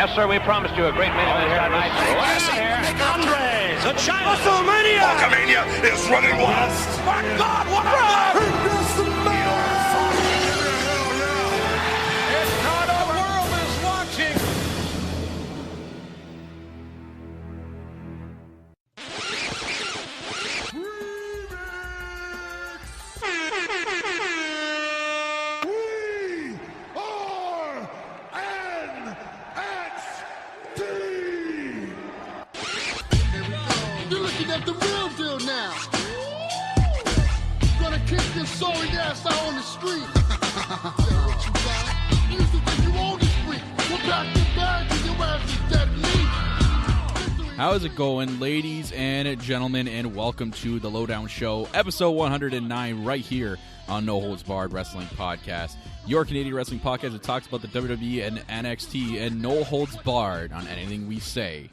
Yes, sir, we promised you a great main event here tonight. Andres, a China. Hulkamania is running wild. My God, what a run! It's not the world is watching. You're looking at the real deal now. Gonna kick this sorry ass out on the street. What you got? You used to think you owned the street. Well, back to back, and your ass is dead meat. How is it going, ladies and gentlemen, and welcome to the Lowdown Show, episode 109, right here on No Holds Barred Wrestling Podcast, your Canadian wrestling podcast that talks about the WWE and NXT and no holds barred on anything we say,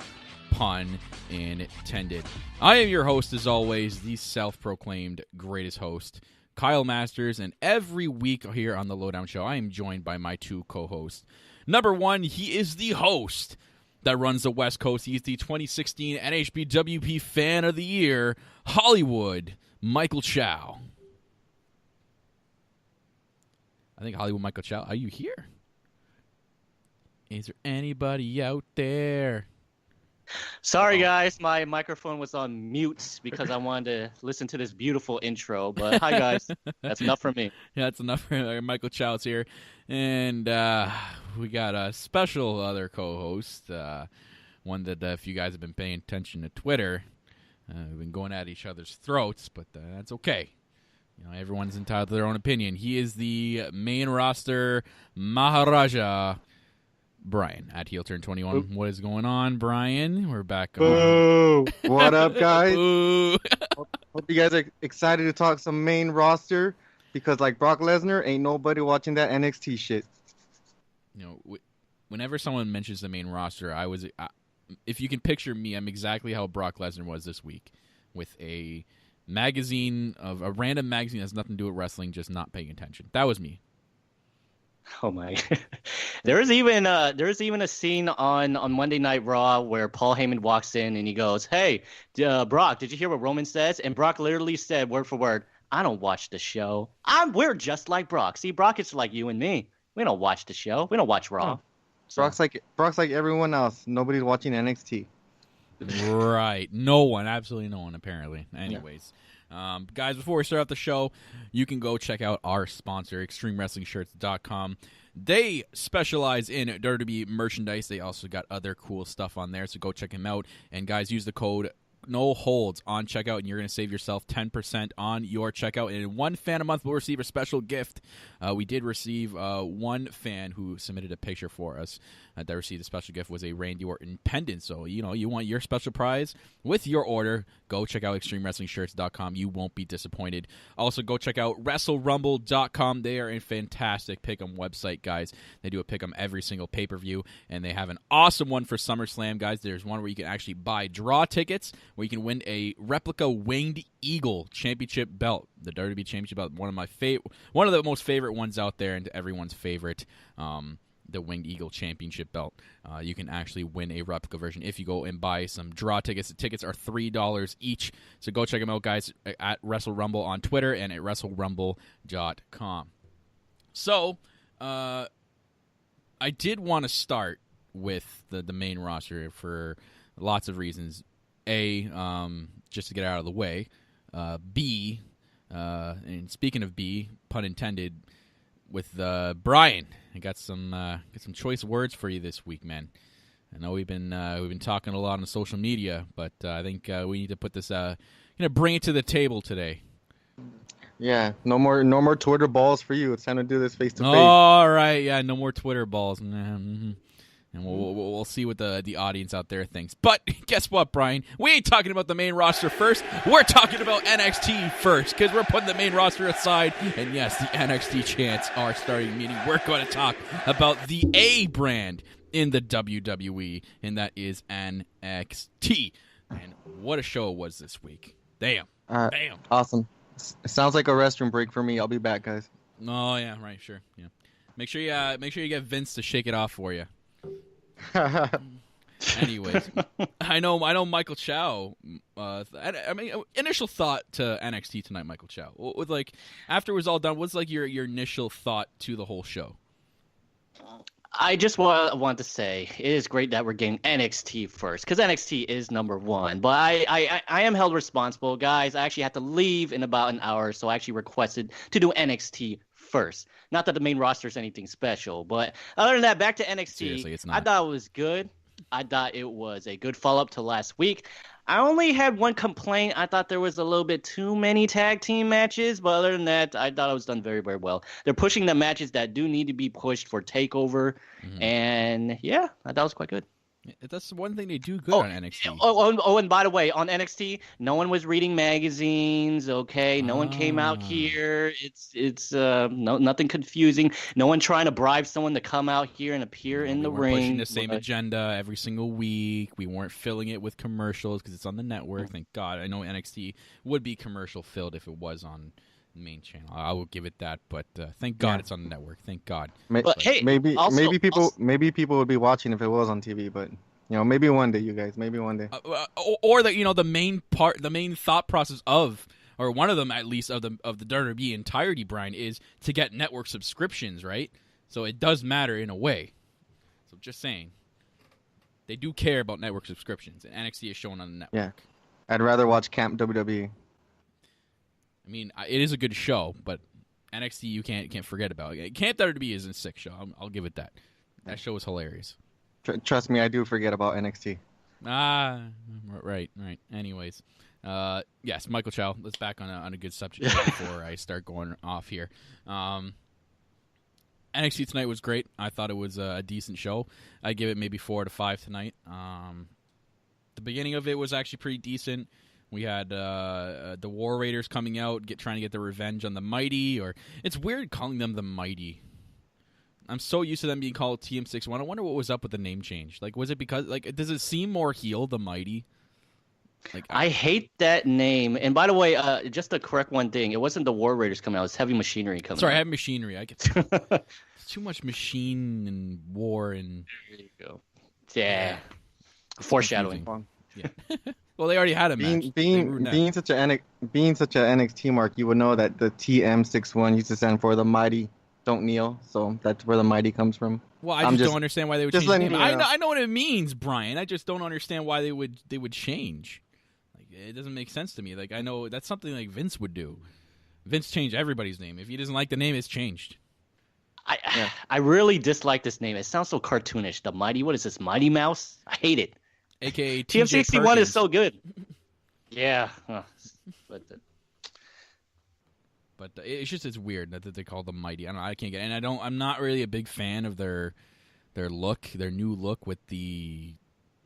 pun intended. I am your host, as always, the self-proclaimed greatest host, Kyle Masters, and every week here on the Lowdown Show, I am joined by my two co-hosts. Number one, he is the host that runs the West Coast. He's the 2016 NHBWP Fan of the Year, Hollywood Michael Chow. I think Hollywood Michael Chow, are you here? Is there anybody out there? Sorry, guys. My microphone was on mute because I wanted to listen to this beautiful intro. But hi, guys. That's enough for me. Yeah, that's enough for Michael Chow's here. And we got a special other co-host, one that if you guys have been paying attention to Twitter, we've been going at each other's throats, but that's okay. You know, everyone's entitled to their own opinion. He is the main roster Maharaja, Brian, at Heel Turn 21. Ooh. What is going on, Brian? We're back on. Ooh, what up, guys? Ooh. Hope you guys are excited to talk some main roster, because like Brock Lesnar, ain't nobody watching that NXT shit. You know, whenever someone mentions the main roster, if you can picture me, I'm exactly how Brock Lesnar was this week, with a magazine, of a random magazine that has nothing to do with wrestling, just not paying attention. That was me. Oh my! There is even a scene on Monday Night Raw where Paul Heyman walks in and he goes, "Hey, Brock, did you hear what Roman says?" And Brock literally said word for word, "I don't watch the show. We're just like Brock. See, Brock is like you and me. We don't watch the show. We don't watch Raw." So. Brock's like everyone else. Nobody's watching NXT. Right. No one. Absolutely no one, apparently. Anyways. Yeah. Guys, before we start off the show, you can go check out our sponsor, ExtremeWrestlingShirts.com. They specialize in WWE merchandise. They also got other cool stuff on there, so go check them out. And guys, use the code No Holds on checkout, and you're going to save yourself 10% on your checkout. And one fan a month will receive a special gift. We did receive one fan who submitted a picture for us that received a special gift, was a Randy Orton pendant. So, you know, you want your special prize with your order, go check out ExtremeWrestlingShirts.com. You won't be disappointed. Also, go check out WrestleRumble.com. They are a fantastic pick'em website, guys. They do a pick'em every single pay-per-view, and they have an awesome one for SummerSlam, guys. There's one where you can actually buy draw tickets, where you can win a replica Winged Eagle Championship belt, the WWE Championship belt, one of the most favorite ones out there, and everyone's favorite, the Winged Eagle Championship belt. You can actually win a replica version if you go and buy some draw tickets. The tickets are $3 each, so go check them out, guys, at WrestleRumble on Twitter and at WrestleRumble.com. So, I did want to start with the main roster for lots of reasons. A, just to get out of the way. B, and speaking of B, pun intended, with Brian, I got some choice words for you this week, man. I know we've been talking a lot on social media, but I think we need to put this, bring it to the table today. Yeah, no more Twitter balls for you. It's time to do this face to face. All right, yeah, no more Twitter balls. Mm-hmm. And we'll see what the audience out there thinks. But guess what, Brian? We ain't talking about the main roster first. We're talking about NXT first, because we're putting the main roster aside. And yes, the NXT chants are starting, meaning we're going to talk about the A brand in the WWE, and that is NXT. And what a show it was this week. Damn. Damn. Awesome. It sounds like a restroom break for me. I'll be back, guys. Oh, yeah, right, sure. Yeah. Make sure you get Vince to shake it off for you. Anyways, I know Michael Chow. I mean, initial thought to NXT tonight, Michael Chow. With like after it was all done, what's like your initial thought to the whole show? I just want to say it is great that we're getting NXT first because NXT is number one. But I am held responsible, guys. I actually had to leave in about an hour, so I actually requested to do NXT first. Not that the main roster is anything special, but other than that, back to NXT. Seriously, it's not. I thought it was good. I thought it was a good follow-up to last week. I only had one complaint. I thought there was a little bit too many tag team matches, but other than that, I thought it was done very, very well. They're pushing the matches that do need to be pushed for TakeOver, and yeah, I thought it was quite good. That's one thing they do good on NXT. And by the way, on NXT, no one was reading magazines. Okay, no one came out here. It's nothing confusing. No one trying to bribe someone to come out here and appear in the ring. Pushing the same agenda every single week. We weren't filling it with commercials because it's on the network. Thank God. I know NXT would be commercial filled if it was on the main channel. I will give it that, but thank God it's on the network. Thank God. Hey, maybe also, people would be watching if it was on TV, but maybe one day, you guys. Maybe one day. Or that the main thought process of, or one of them at least of the WWE entirety, Brian, is to get network subscriptions, right? So it does matter in a way. So just saying, they do care about network subscriptions, and NXT is shown on the network. Yeah, I'd rather watch Camp WWE. I mean, it is a good show, but NXT you can't forget about. Camp WWE is a sick show. I'll give it that. That show was hilarious. Trust me, I do forget about NXT. Right. Anyways, yes, Michael Chow. Let's back on a good subject before I start going off here. NXT tonight was great. I thought it was a decent show. I give it maybe 4 out of 5 tonight. The beginning of it was actually pretty decent. We had the War Raiders coming out, trying to get their revenge on the Mighty. Or it's weird calling them the Mighty. I'm so used to them being called TM61. I wonder what was up with the name change. Like, was it because does it seem more heel, the Mighty? Like, I hate that name. And by the way, just to correct one thing, it wasn't the War Raiders coming out; it was Heavy Machinery coming out. Sorry, Heavy Machinery. I get too much machine and war and. There you go. Yeah. Foreshadowing. Yeah. Well, they already had a match. Being such a NXT mark, you would know that the TM61 used to stand for the Mighty Don't Kneel, so that's where the Mighty comes from. Well, I just don't understand why they would change the name. I know what it means, Brian. I just don't understand why they would change. Like, it doesn't make sense to me. Like, I know that's something like Vince would do. Vince changed everybody's name. If he doesn't like the name, it's changed. I really dislike this name. It sounds so cartoonish. The Mighty, what is this, Mighty Mouse? I hate it. AKA TM61 is so good. Yeah. But it's just it's weird that they call them Mighty. I can't get it. And I'm not really a big fan of their look, their new look with the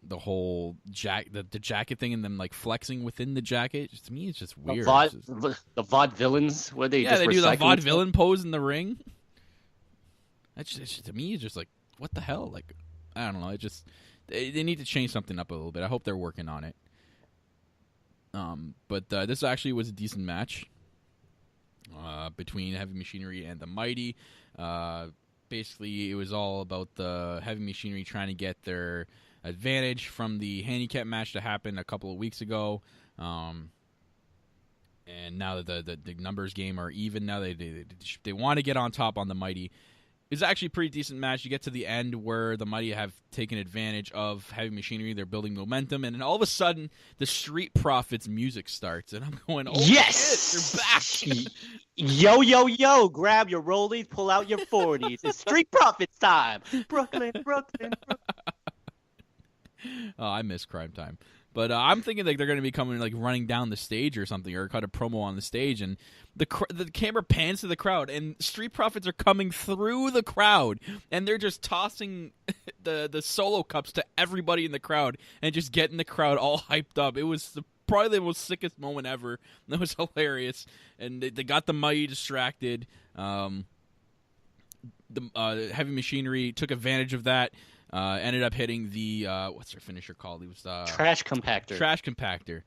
whole the jacket thing and them like flexing within the jacket. To me, it's just weird. The vaudevillains, where they just they do the recycling vaudevillain pose in the ring. To me, it's just like, what the hell? Like, I don't know. They need to change something up a little bit. I hope they're working on it. But this actually was a decent match between Heavy Machinery and the Mighty. Basically, it was all about the Heavy Machinery trying to get their advantage from the handicap match that happened a couple of weeks ago. And now that the numbers game are even, now they want to get on top on the Mighty. It's actually a pretty decent match. You get to the end where the Mighty have taken advantage of Heavy Machinery. They're building momentum, and then all of a sudden, the Street Profits music starts, and I'm going, "Oh yes, shit, they're back!" Yo! Grab your rollies, pull out your 40s. It's Street Profits time. Brooklyn. Oh, I miss Crime Time. But I'm thinking like they're going to be coming like running down the stage or something, or cut a promo on the stage, and the camera pans to the crowd, and Street Profits are coming through the crowd, and they're just tossing the solo cups to everybody in the crowd, and just getting the crowd all hyped up. It was probably the most sickest moment ever. That was hilarious, and they got the Mighty distracted. The Heavy Machinery took advantage of that. Ended up hitting the what's their finisher called? It was Trash Compactor. Trash Compactor.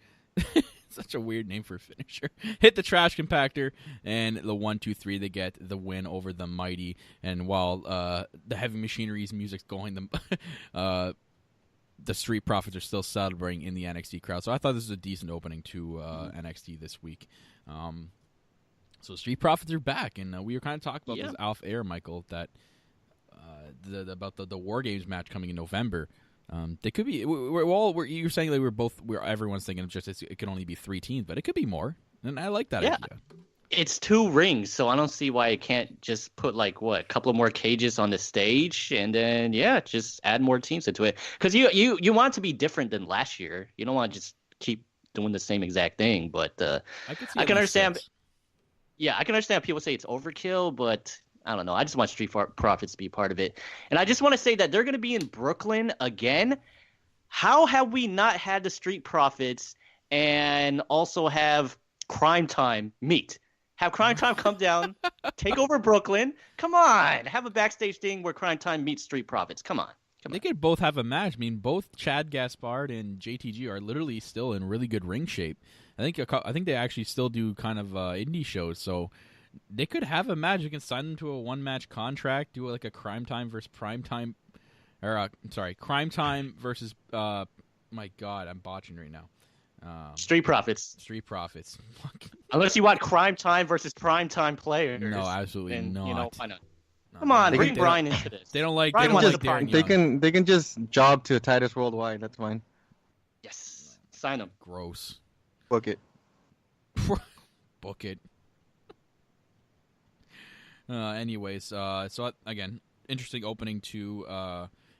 Such a weird name for a finisher. Hit the trash compactor, and the 1-2-3, they get the win over the Mighty. And while the Heavy Machinery's music's going, the Street Profits are still celebrating in the NXT crowd. So I thought this was a decent opening to NXT this week. So Street Profits are back, and we were kind of talking about this off air, Michael, that about the War Games match coming in November. They could be. You're saying that everyone's thinking just it could only be 3 teams, but it could be more, and I like that idea. It's 2 rings, so I don't see why it can't just put a couple of more cages on the stage, and then just add more teams into it. Because you want it to be different than last year. You don't want to just keep doing the same exact thing. But I can understand. 6. Yeah, I can understand people say it's overkill, but I don't know. I just want Street Profits to be part of it. And I just want to say that they're going to be in Brooklyn again. How have we not had the Street Profits and also have Crime Time meet? Have Crime Time come down, take over Brooklyn. Come on. Have a backstage thing where Crime Time meets Street Profits. Come on. They could both have a match. I mean, both Chad Gaspard and JTG are literally still in really good ring shape. I think they actually still do kind of indie shows, so they could have a match. You can sign them to a 1-match contract, do like a Crime Time versus Prime Time, or Crime Time versus. My God, I'm botching right now. Street Profits. Street Profits. Unless you want Crime Time versus Prime Time players. No, absolutely not. Why not? Come on, bring Brian into this. They don't like. Brian They don't like wants Darren Young. They can just job to Titus Worldwide. That's fine. Yes, sign them. Gross. Book it. Book it. Anyways, so again, interesting opening to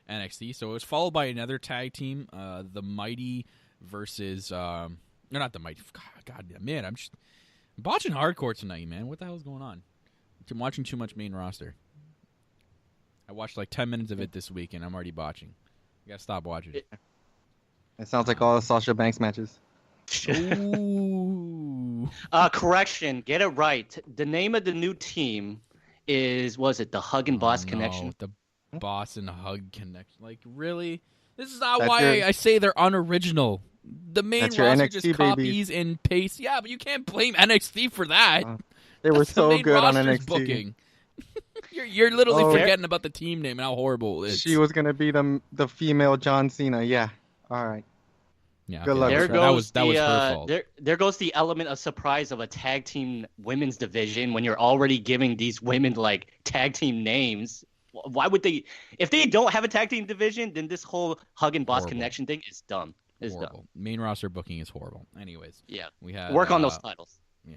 NXT. So it was followed by another tag team, the Mighty versus not the Mighty. God, man, I'm botching hardcore tonight, man. What the hell is going on? I'm watching too much main roster. I watched like 10 minutes of it this week, and I'm already botching. I gotta stop watching it. It sounds like all the Sasha Banks matches. Ooh. Correction. Get it right. The name of the new team was it the Hug and Boss Connection? The Boss and Hug Connection. Like, really? This is not That's why I say they're unoriginal. The main That's your roster NXT, just copies baby. and pastes. Yeah, but you can't blame NXT for that. They were That's the so main good on roster's NXT. booking. You're literally Oh. forgetting about the team name and how horrible it is. She was gonna be the female John Cena. Yeah. All right. Yeah, Good luck. There That goes that was her fault. There goes the element of surprise of a tag team women's division when you're already giving these women like tag team names. Why would they? If they don't have a tag team division, then this whole Hug and Boss Horrible. Connection thing is dumb. It's horrible. dumb. Main roster booking is horrible. Anyways, Yeah. we had Work on those titles. Yeah.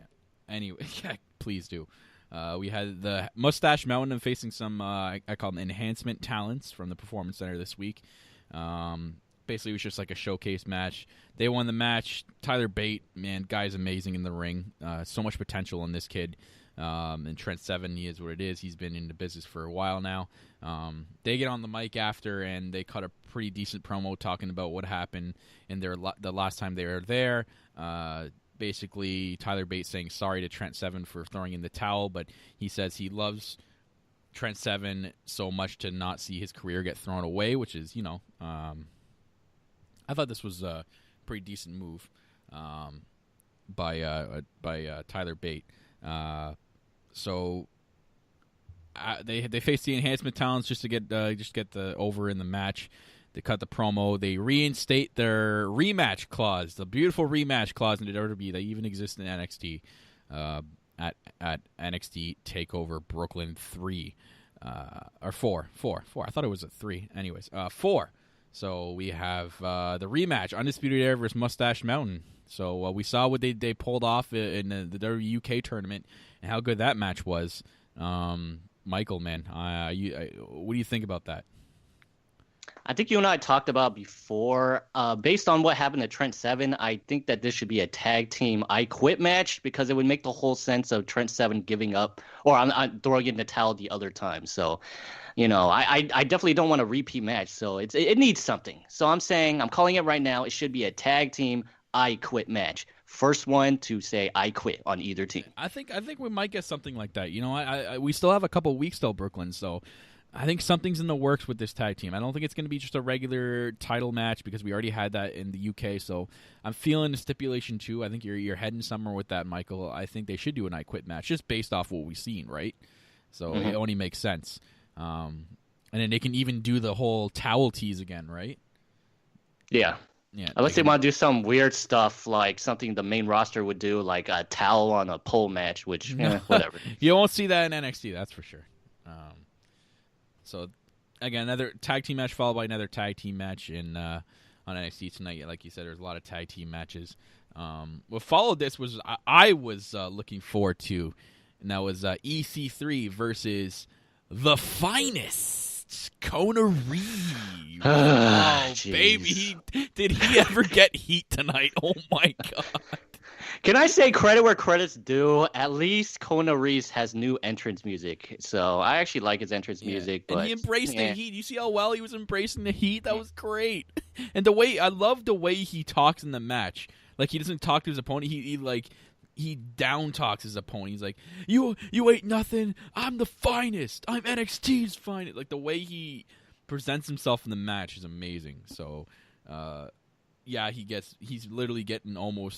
Anyway, yeah, please do. We had the Mustache Mountain facing some I call them enhancement talents from the Performance Center this week. Basically, it was just like a showcase match. They won the match. Tyler Bate, man, guy's amazing in the ring. So much potential in this kid. And Trent Seven, he is what it is. He's been in the business for a while now. They get on the mic after, and they cut a pretty decent promo talking about what happened in the last time they were there. Basically, Tyler Bate saying sorry to Trent Seven for throwing in the towel, but he says he loves Trent Seven so much to not see his career get thrown away, which is, I thought this was a pretty decent move by Tyler Bate. So they faced the enhancement talents just to get the over in the match. They cut the promo. They reinstate their rematch clause, the beautiful rematch clause in the WWE that even exists in NXT at NXT Takeover Brooklyn 3 or 4. I thought it was a 3. Anyways, 4. So we have the rematch, Undisputed Era versus Mustache Mountain. So we saw what they pulled off in the WWE UK tournament and how good that match was. Michael, man, what do you think about that? I think you and I talked about before, based on what happened to Trent Seven, I think that this should be a tag team I Quit match because it would make the whole sense of Trent Seven giving up or I'm throwing in the towel the other time. So, I definitely don't want a repeat match. So it needs something. So I'm calling it right now. It should be a tag team I Quit match. First one to say I quit on either team. I think we might get something like that. We still have a couple weeks till Brooklyn, so I think something's in the works with this tag team. I don't think it's going to be just a regular title match because we already had that in the UK. So I'm feeling the stipulation too. I think you're heading somewhere with that, Michael. I think they should do an I Quit match just based off what we've seen, right? So it only makes sense. And then they can even do the whole towel tease again, right? Yeah. Yeah. Unless they want to do some weird stuff like something the main roster would do, like a towel on a pole match, which, whatever. You won't see that in NXT, that's for sure. So, again, another tag team match followed by another tag team match on NXT tonight. Like you said, there's a lot of tag team matches. What followed this was I was looking forward to, and that was EC3 versus The Finest, Kona Reeves. Oh, baby. Did he ever get heat tonight? Oh, my God. Can I say credit where credit's due? At least Kona Reeves has new entrance music, so I actually like his entrance music. And but he embraced the heat. You see how well he was embracing the heat? That was great. And I love the way he talks in the match. Like, he doesn't talk to his opponent. He down talks his opponent. He's like, you ain't nothing. I'm the finest. I'm NXT's finest. Like, the way he presents himself in the match is amazing. So, yeah, he's literally getting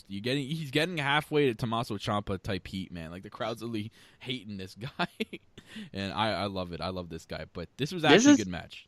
he's getting halfway to Tommaso Ciampa type heat, man. Like, the crowd's really hating this guy. And I love it. I love this guy. But this was actually a good match.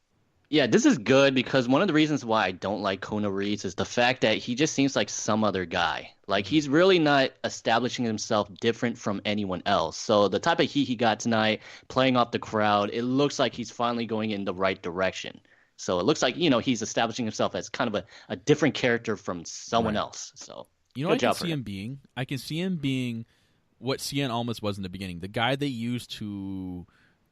Yeah, this is good because one of the reasons why I don't like Kona Reeves is the fact that he just seems like some other guy. Like, he's really not establishing himself different from anyone else. So the type of heat he got tonight, playing off the crowd, it looks like he's finally going in the right direction. So it looks like, he's establishing himself as kind of a different character from someone else. So what I can see him being? I can see him being what Cien Almas was in the beginning. The guy they used to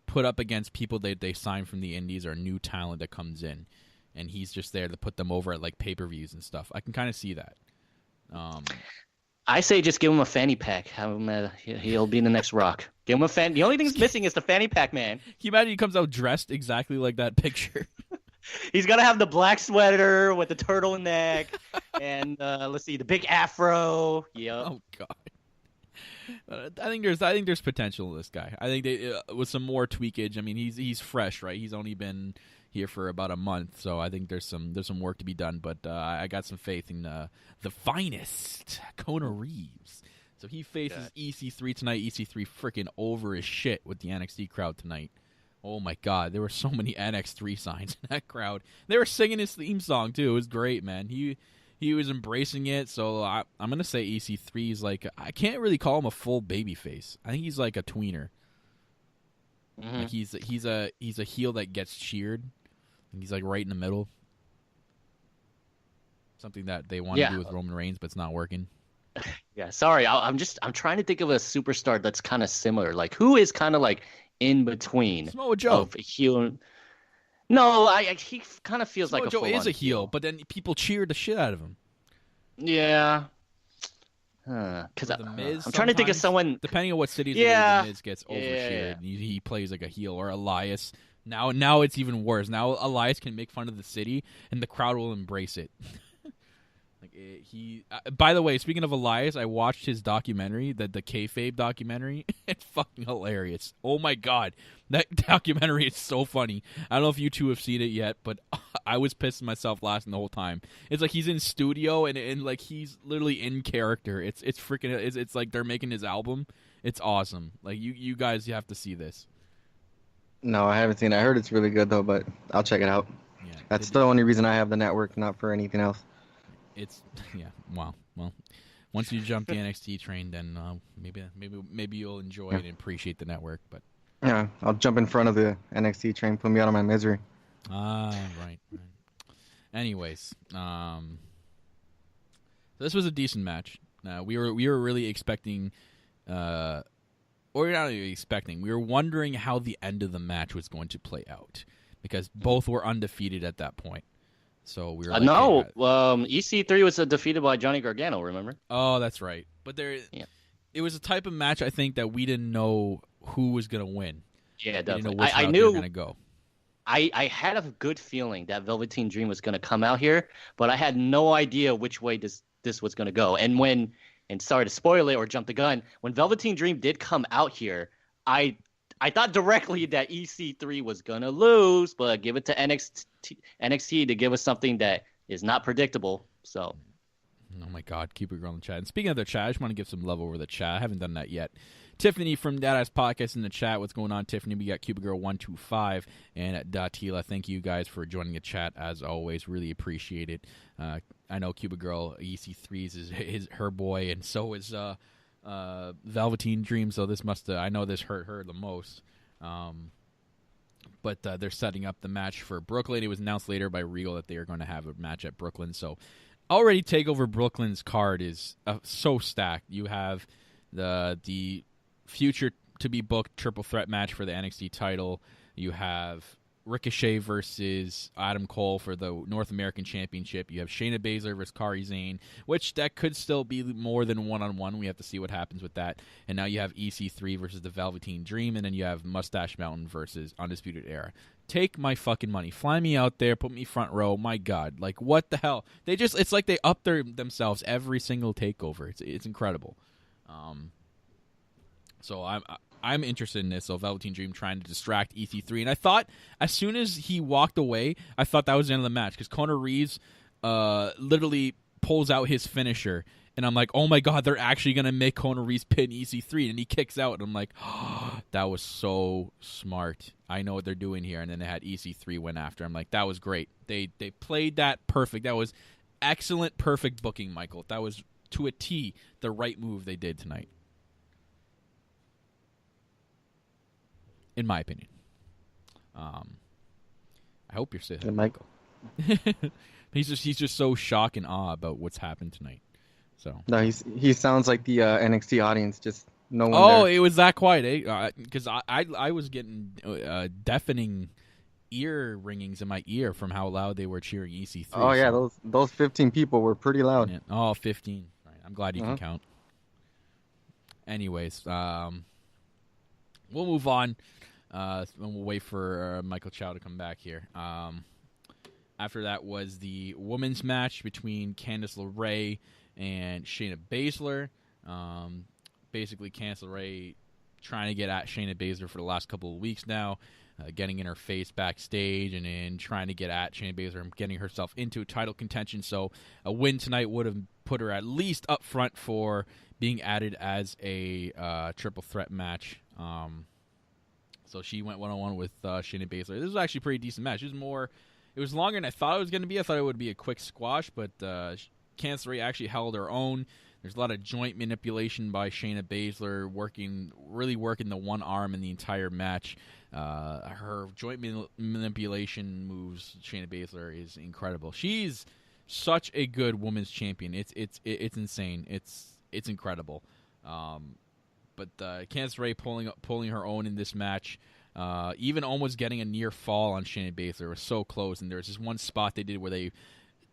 put up against people they sign from the indies or new talent that comes in. And he's just there to put them over at, like, pay-per-views and stuff. I can kind of see that. I say just give him a fanny pack. He'll be in the next Rock. Give him a fan. The only thing that's missing is the fanny pack, man. Can you imagine he comes out dressed exactly like that picture? He's got to have the black sweater with the turtleneck and let's see, the big afro. Yep. Oh God. I think there's potential in this guy. I think they with some more tweakage. I mean, he's fresh, right? He's only been here for about a month, so I think there's some work to be done. But I got some faith in the finest, Kona Reeves. So he faces EC3 tonight. EC3 freaking over his shit with the NXT crowd tonight. Oh my God, there were so many NX3 signs in that crowd. They were singing his theme song too. It was great, man. He was embracing it. So I'm gonna say EC3 is like, I can't really call him a full baby face. I think he's like a tweener. Mm-hmm. Like he's a heel that gets cheered. He's like right in the middle. Something that they want to do with Roman Reigns, but it's not working. Yeah, sorry. I'm trying to think of a superstar that's kind of similar. Like, who is kind of like in between Samoa Joe. Of a heel. No, he kind of feels Samoa like Joe is a heel, but then people cheer the shit out of him. Yeah. Because I'm trying to think of someone. Depending on what cities the Miz gets overshared. Yeah. He plays like a heel, or Elias. Now it's even worse. Now Elias can make fun of the city, and the crowd will embrace it. By the way, speaking of Elias, I watched his documentary, the kayfabe documentary. It's fucking hilarious. Oh my God, that documentary is so funny. I don't know if you two have seen it yet, but I was pissing myself laughing the whole time. It's like he's in studio and like he's literally in character. It's freaking. It's like they're making his album. It's awesome. Like you guys, you have to see this. No, I haven't seen it. I heard it's really good though, but I'll check it out. Yeah, that's the only reason I have the network, not for anything else. Wow. Well, once you jump the NXT train, then maybe you'll enjoy it and appreciate the network. But yeah, I'll jump in front of the NXT train, put me out of my misery. Right. Anyways, this was a decent match. We were really expecting, or not really expecting. We were wondering how the end of the match was going to play out because both were undefeated at that point. So we were like, no. EC3 was defeated by Johnny Gargano. Remember? Oh, that's right. But it was a type of match I think that we didn't know who was going to win. Yeah, definitely. I knew they were going to go. I had a good feeling that Velveteen Dream was going to come out here, but I had no idea which way this was going to go. And sorry to spoil it or jump the gun, when Velveteen Dream did come out here, I I thought directly that EC3 was gonna lose, but give it to NXT to give us something that is not predictable. So. Oh my God, keep it going in the chat. And speaking of the chat, I just want to give some love over the chat. I haven't done that yet. Tiffany from Dada's Podcast in the chat. What's going on, Tiffany? We got Cuba Girl 125 and at Datila. Thank you guys for joining the chat as always. Really appreciate it. I know Cuba Girl EC3 is her boy, and so is Velveteen Dream. So this I know this hurt her the most. But they're setting up the match for Brooklyn. It was announced later by Regal that they are going to have a match at Brooklyn. So already TakeOver Brooklyn's card is so stacked. You have the future to be booked triple threat match for the NXT title. You have Ricochet versus Adam Cole for the North American Championship. You have Shayna Baszler versus Kairi Sane, which that could still be more than one-on-one. We have to see what happens with that. And now you have EC3 versus the Velveteen Dream, and then you have Mustache Mountain versus Undisputed Era. Take my fucking money. Fly me out there. Put me front row. My God. Like, what the hell? It's like they up themselves every single takeover. It's incredible. So I'm interested in this. So Velveteen Dream trying to distract EC3. And I thought as soon as he walked away, I thought that was the end of the match. Because Conor Reeves literally pulls out his finisher. And I'm like, oh my God, they're actually going to make Conor Reeves pin EC3. And he kicks out. And I'm like, oh, that was so smart. I know what they're doing here. And then they had EC3 win after. I'm like, that was great. They played that perfect. That was excellent, perfect booking, Michael. That was, to a T, the right move they did tonight. In my opinion. I hope you're saying Michael. he's just so shocked and awe about what's happened tonight. So No, he sounds like the NXT audience, just no one there. It was that quiet, eh? Because I was getting deafening ear ringings in my ear from how loud they were cheering EC3. Oh yeah, those 15 people were pretty loud. Yeah. Oh, 15. Right. I'm glad you can count. Anyways, we'll move on. And we'll wait for Michael Chow to come back here. After that was the women's match between Candice LeRae and Shayna Baszler. Basically, Candice LeRae trying to get at Shayna Baszler for the last couple of weeks now, getting in her face backstage and then trying to get at Shayna Baszler and getting herself into title contention. So a win tonight would have put her at least up front for being added as a triple threat match. So she went one-on-one with Shayna Baszler. This was actually a pretty decent match. It was longer than I thought it was going to be. I thought it would be a quick squash, but Candice LeRae actually held her own. There's a lot of joint manipulation by Shayna Baszler, really working the one arm in the entire match. Her joint manipulation moves, Shayna Baszler, is incredible. She's such a good women's champion. It's insane. It's incredible. But Candice LeRae pulling her own in this match, even almost getting a near fall on Shayna Baszler. It was so close, and there was this one spot they did where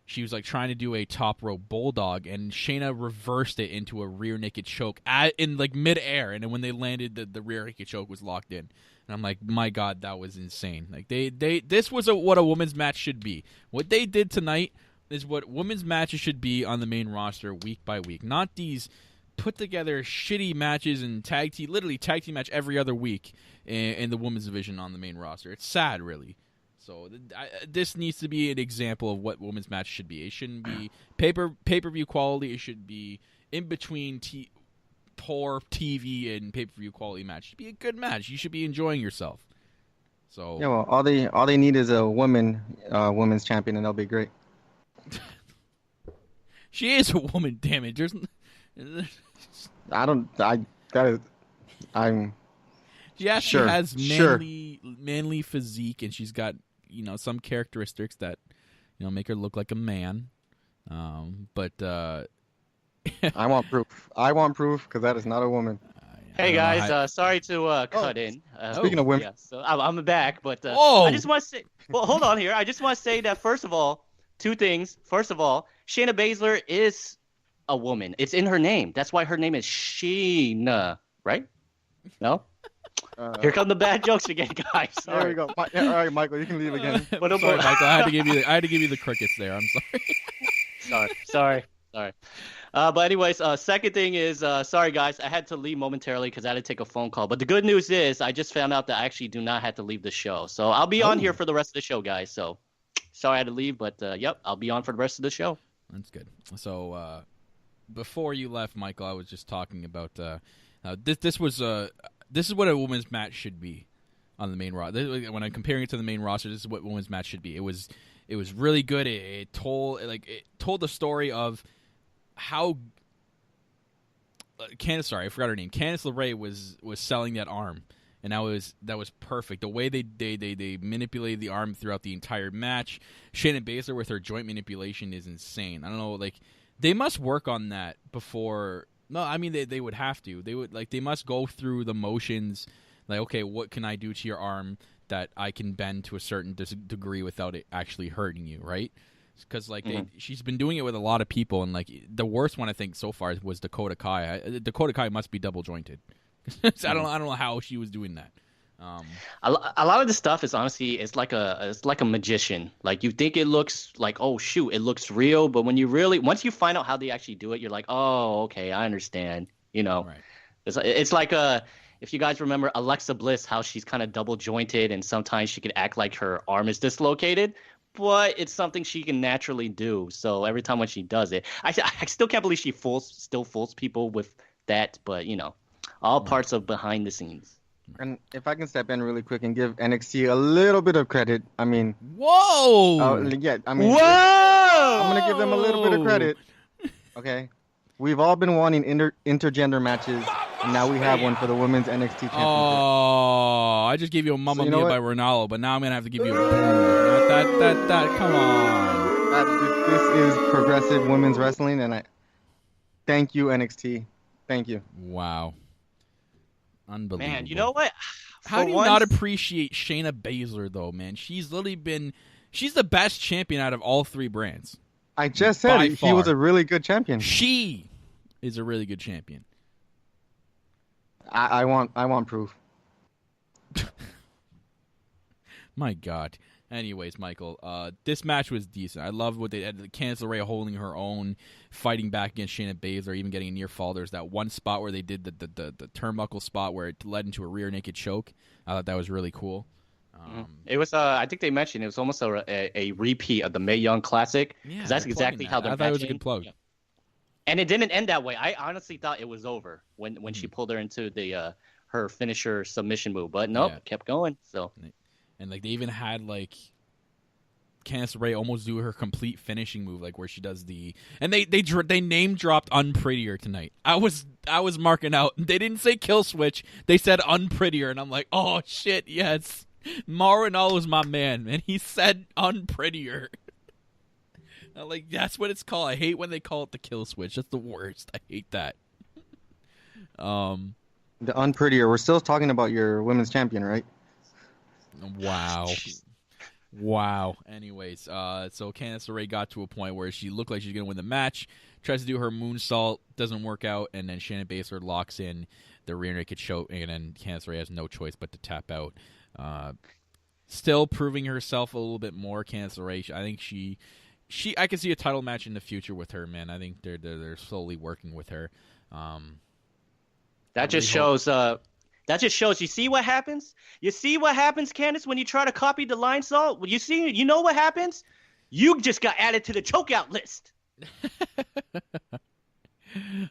she was like trying to do a top rope bulldog, and Shayna reversed it into a rear naked choke in like midair, and then when they landed, the rear naked choke was locked in. And I'm like, my God, that was insane. Like this was what a women's match should be. What they did tonight is what women's matches should be on the main roster week by week, not these put together shitty matches and literally tag team match every other week in the women's division on the main roster. It's sad, really. So this needs to be an example of what women's match should be. It shouldn't be pay-per-view quality. It should be in between poor TV and pay-per-view quality match. It should be a good match. You should be enjoying yourself. So yeah, well, all they need is a women's champion, and they'll be great. She is a woman. Damn it! She has manly physique, and she's got some characteristics that make her look like a man. But I want proof because that is not a woman. Hey guys, sorry to cut in. Speaking of women, yeah, so I'm back, but Whoa. I just want to say. Well, hold on here. I just want to say that first of all, two things. First of all, Shayna Baszler is a woman. It's in her name. That's why her name is Sheena, right? No? Here come the bad jokes again, guys. Sorry. There we go. All right, Michael, you can leave again. Sorry, Michael. I had to give you the crickets there. I'm sorry. Sorry. Sorry. But anyways, second thing is, sorry guys, I had to leave momentarily because I had to take a phone call. But the good news is, I just found out that I actually do not have to leave the show. So I'll be on here for the rest of the show, guys. So sorry I had to leave, but yep, I'll be on for the rest of the show. That's good. So before you left, Michael, I was just talking about this is what a women's match should be on the main roster. When I'm comparing it to the main roster, this is what women's match should be. It was really good. It told the story of how Candice, sorry, I forgot her name. Candice LeRae was selling that arm, and that was perfect. The way they manipulated the arm throughout the entire match. Shayna Baszler with her joint manipulation is insane. I don't know, like they must work on that before. No, I mean they would have to. They must go through the motions. Like, okay, what can I do to your arm that I can bend to a certain degree without it actually hurting you, right? Because she's been doing it with a lot of people, and like the worst one I think so far was Dakota Kai. Dakota Kai must be double jointed. I don't know how she was doing that. A lot of the stuff is honestly it's like a magician. Like you think it looks like, oh shoot, it looks real, but when you once you find out how they actually do it, you're like, oh okay, I understand. You know, right. It's like if you guys remember Alexa Bliss, how she's kind of double jointed and sometimes she could act like her arm is dislocated. But it's something she can naturally do. So every time when she does it, I still can't believe she still fools people with that. But, you know, all parts of behind the scenes. And if I can step in really quick and give NXT a little bit of credit, I mean... Whoa! Whoa! I'm going to give them a little bit of credit. Okay? We've all been wanting intergender matches, and now we have one for the Women's NXT Championship. Oh, I just gave you a Mamma Mia by Ronaldo, but now I'm going to have to give you a that. Come on. This is progressive women's wrestling, and I thank you, NXT. Thank you. Wow. Unbelievable. Man, you know what? How do you not appreciate Shayna Baszler, though, man? She's literally she's the best champion out of all three brands. I just said he was a really good champion. She is a really good champion. I want proof. My God. Anyways, Michael, this match was decent. I loved what they had. Candice LeRae holding her own, fighting back against Shayna Baszler, even getting a near fall. There's that one spot where they did the turnbuckle spot where it led into a rear naked choke. I thought that was really cool. It was, I think they mentioned it was almost a repeat of the Mae Young Classic. Yeah, that's exactly how they're I thought it was a good plug. Yeah. And it didn't end that way. I honestly thought it was over when she pulled her into the her finisher submission move, but nope, kept going. So, and like they even had like Candice LeRae almost do her complete finishing move, like where she does and they name dropped Unprettier tonight. I was marking out. They didn't say Kill Switch. They said Unprettier, and I'm like, oh shit, yes. Marinol is my man, and he said Unprettier. Like, that's what it's called. I hate when they call it the Kill Switch. That's the worst. I hate that. The Unprettier. We're still talking about your women's champion, right? Wow. Anyways, so Candice LeRae got to a point where she looked like she's going to win the match, tries to do her moonsault, doesn't work out, and then Shayna Baszler locks in the rear naked choke, and then Candice LeRae has no choice but to tap out. Still proving herself a little bit more, Candice LeRae. I think I can see a title match in the future with her, man. I think they're slowly working with her. That just shows. You see what happens? You see what happens, Candice, when you try to copy the line salt? You know what happens? You just got added to the chokeout list.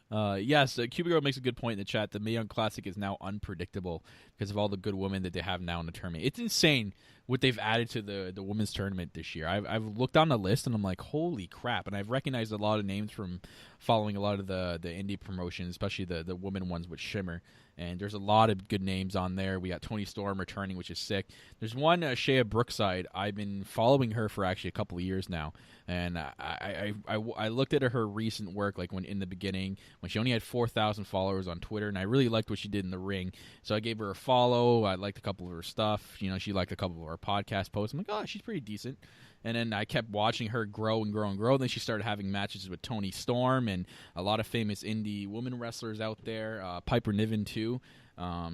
Yes, Cuba Girl makes a good point in the chat. The Mae Young Classic is now unpredictable because of all the good women that they have now in the tournament. It's insane what they've added to the women's tournament this year. I've looked on the list and I'm like, holy crap! And I've recognized a lot of names from following a lot of the indie promotions, especially the women ones with Shimmer. And there's a lot of good names on there. We got Toni Storm returning, which is sick. There's one, Shea Brookside. I've been following her for actually a couple of years now. And I looked at her recent work, like when in the beginning, when she only had 4,000 followers on Twitter, and I really liked what she did in the ring. So I gave her a follow. I liked a couple of her stuff. You know, she liked a couple of her podcast posts. I'm like, oh, she's pretty decent. And then I kept watching her grow and grow and grow. Then she started having matches with Toni Storm and a lot of famous indie women wrestlers out there, Piper Niven too.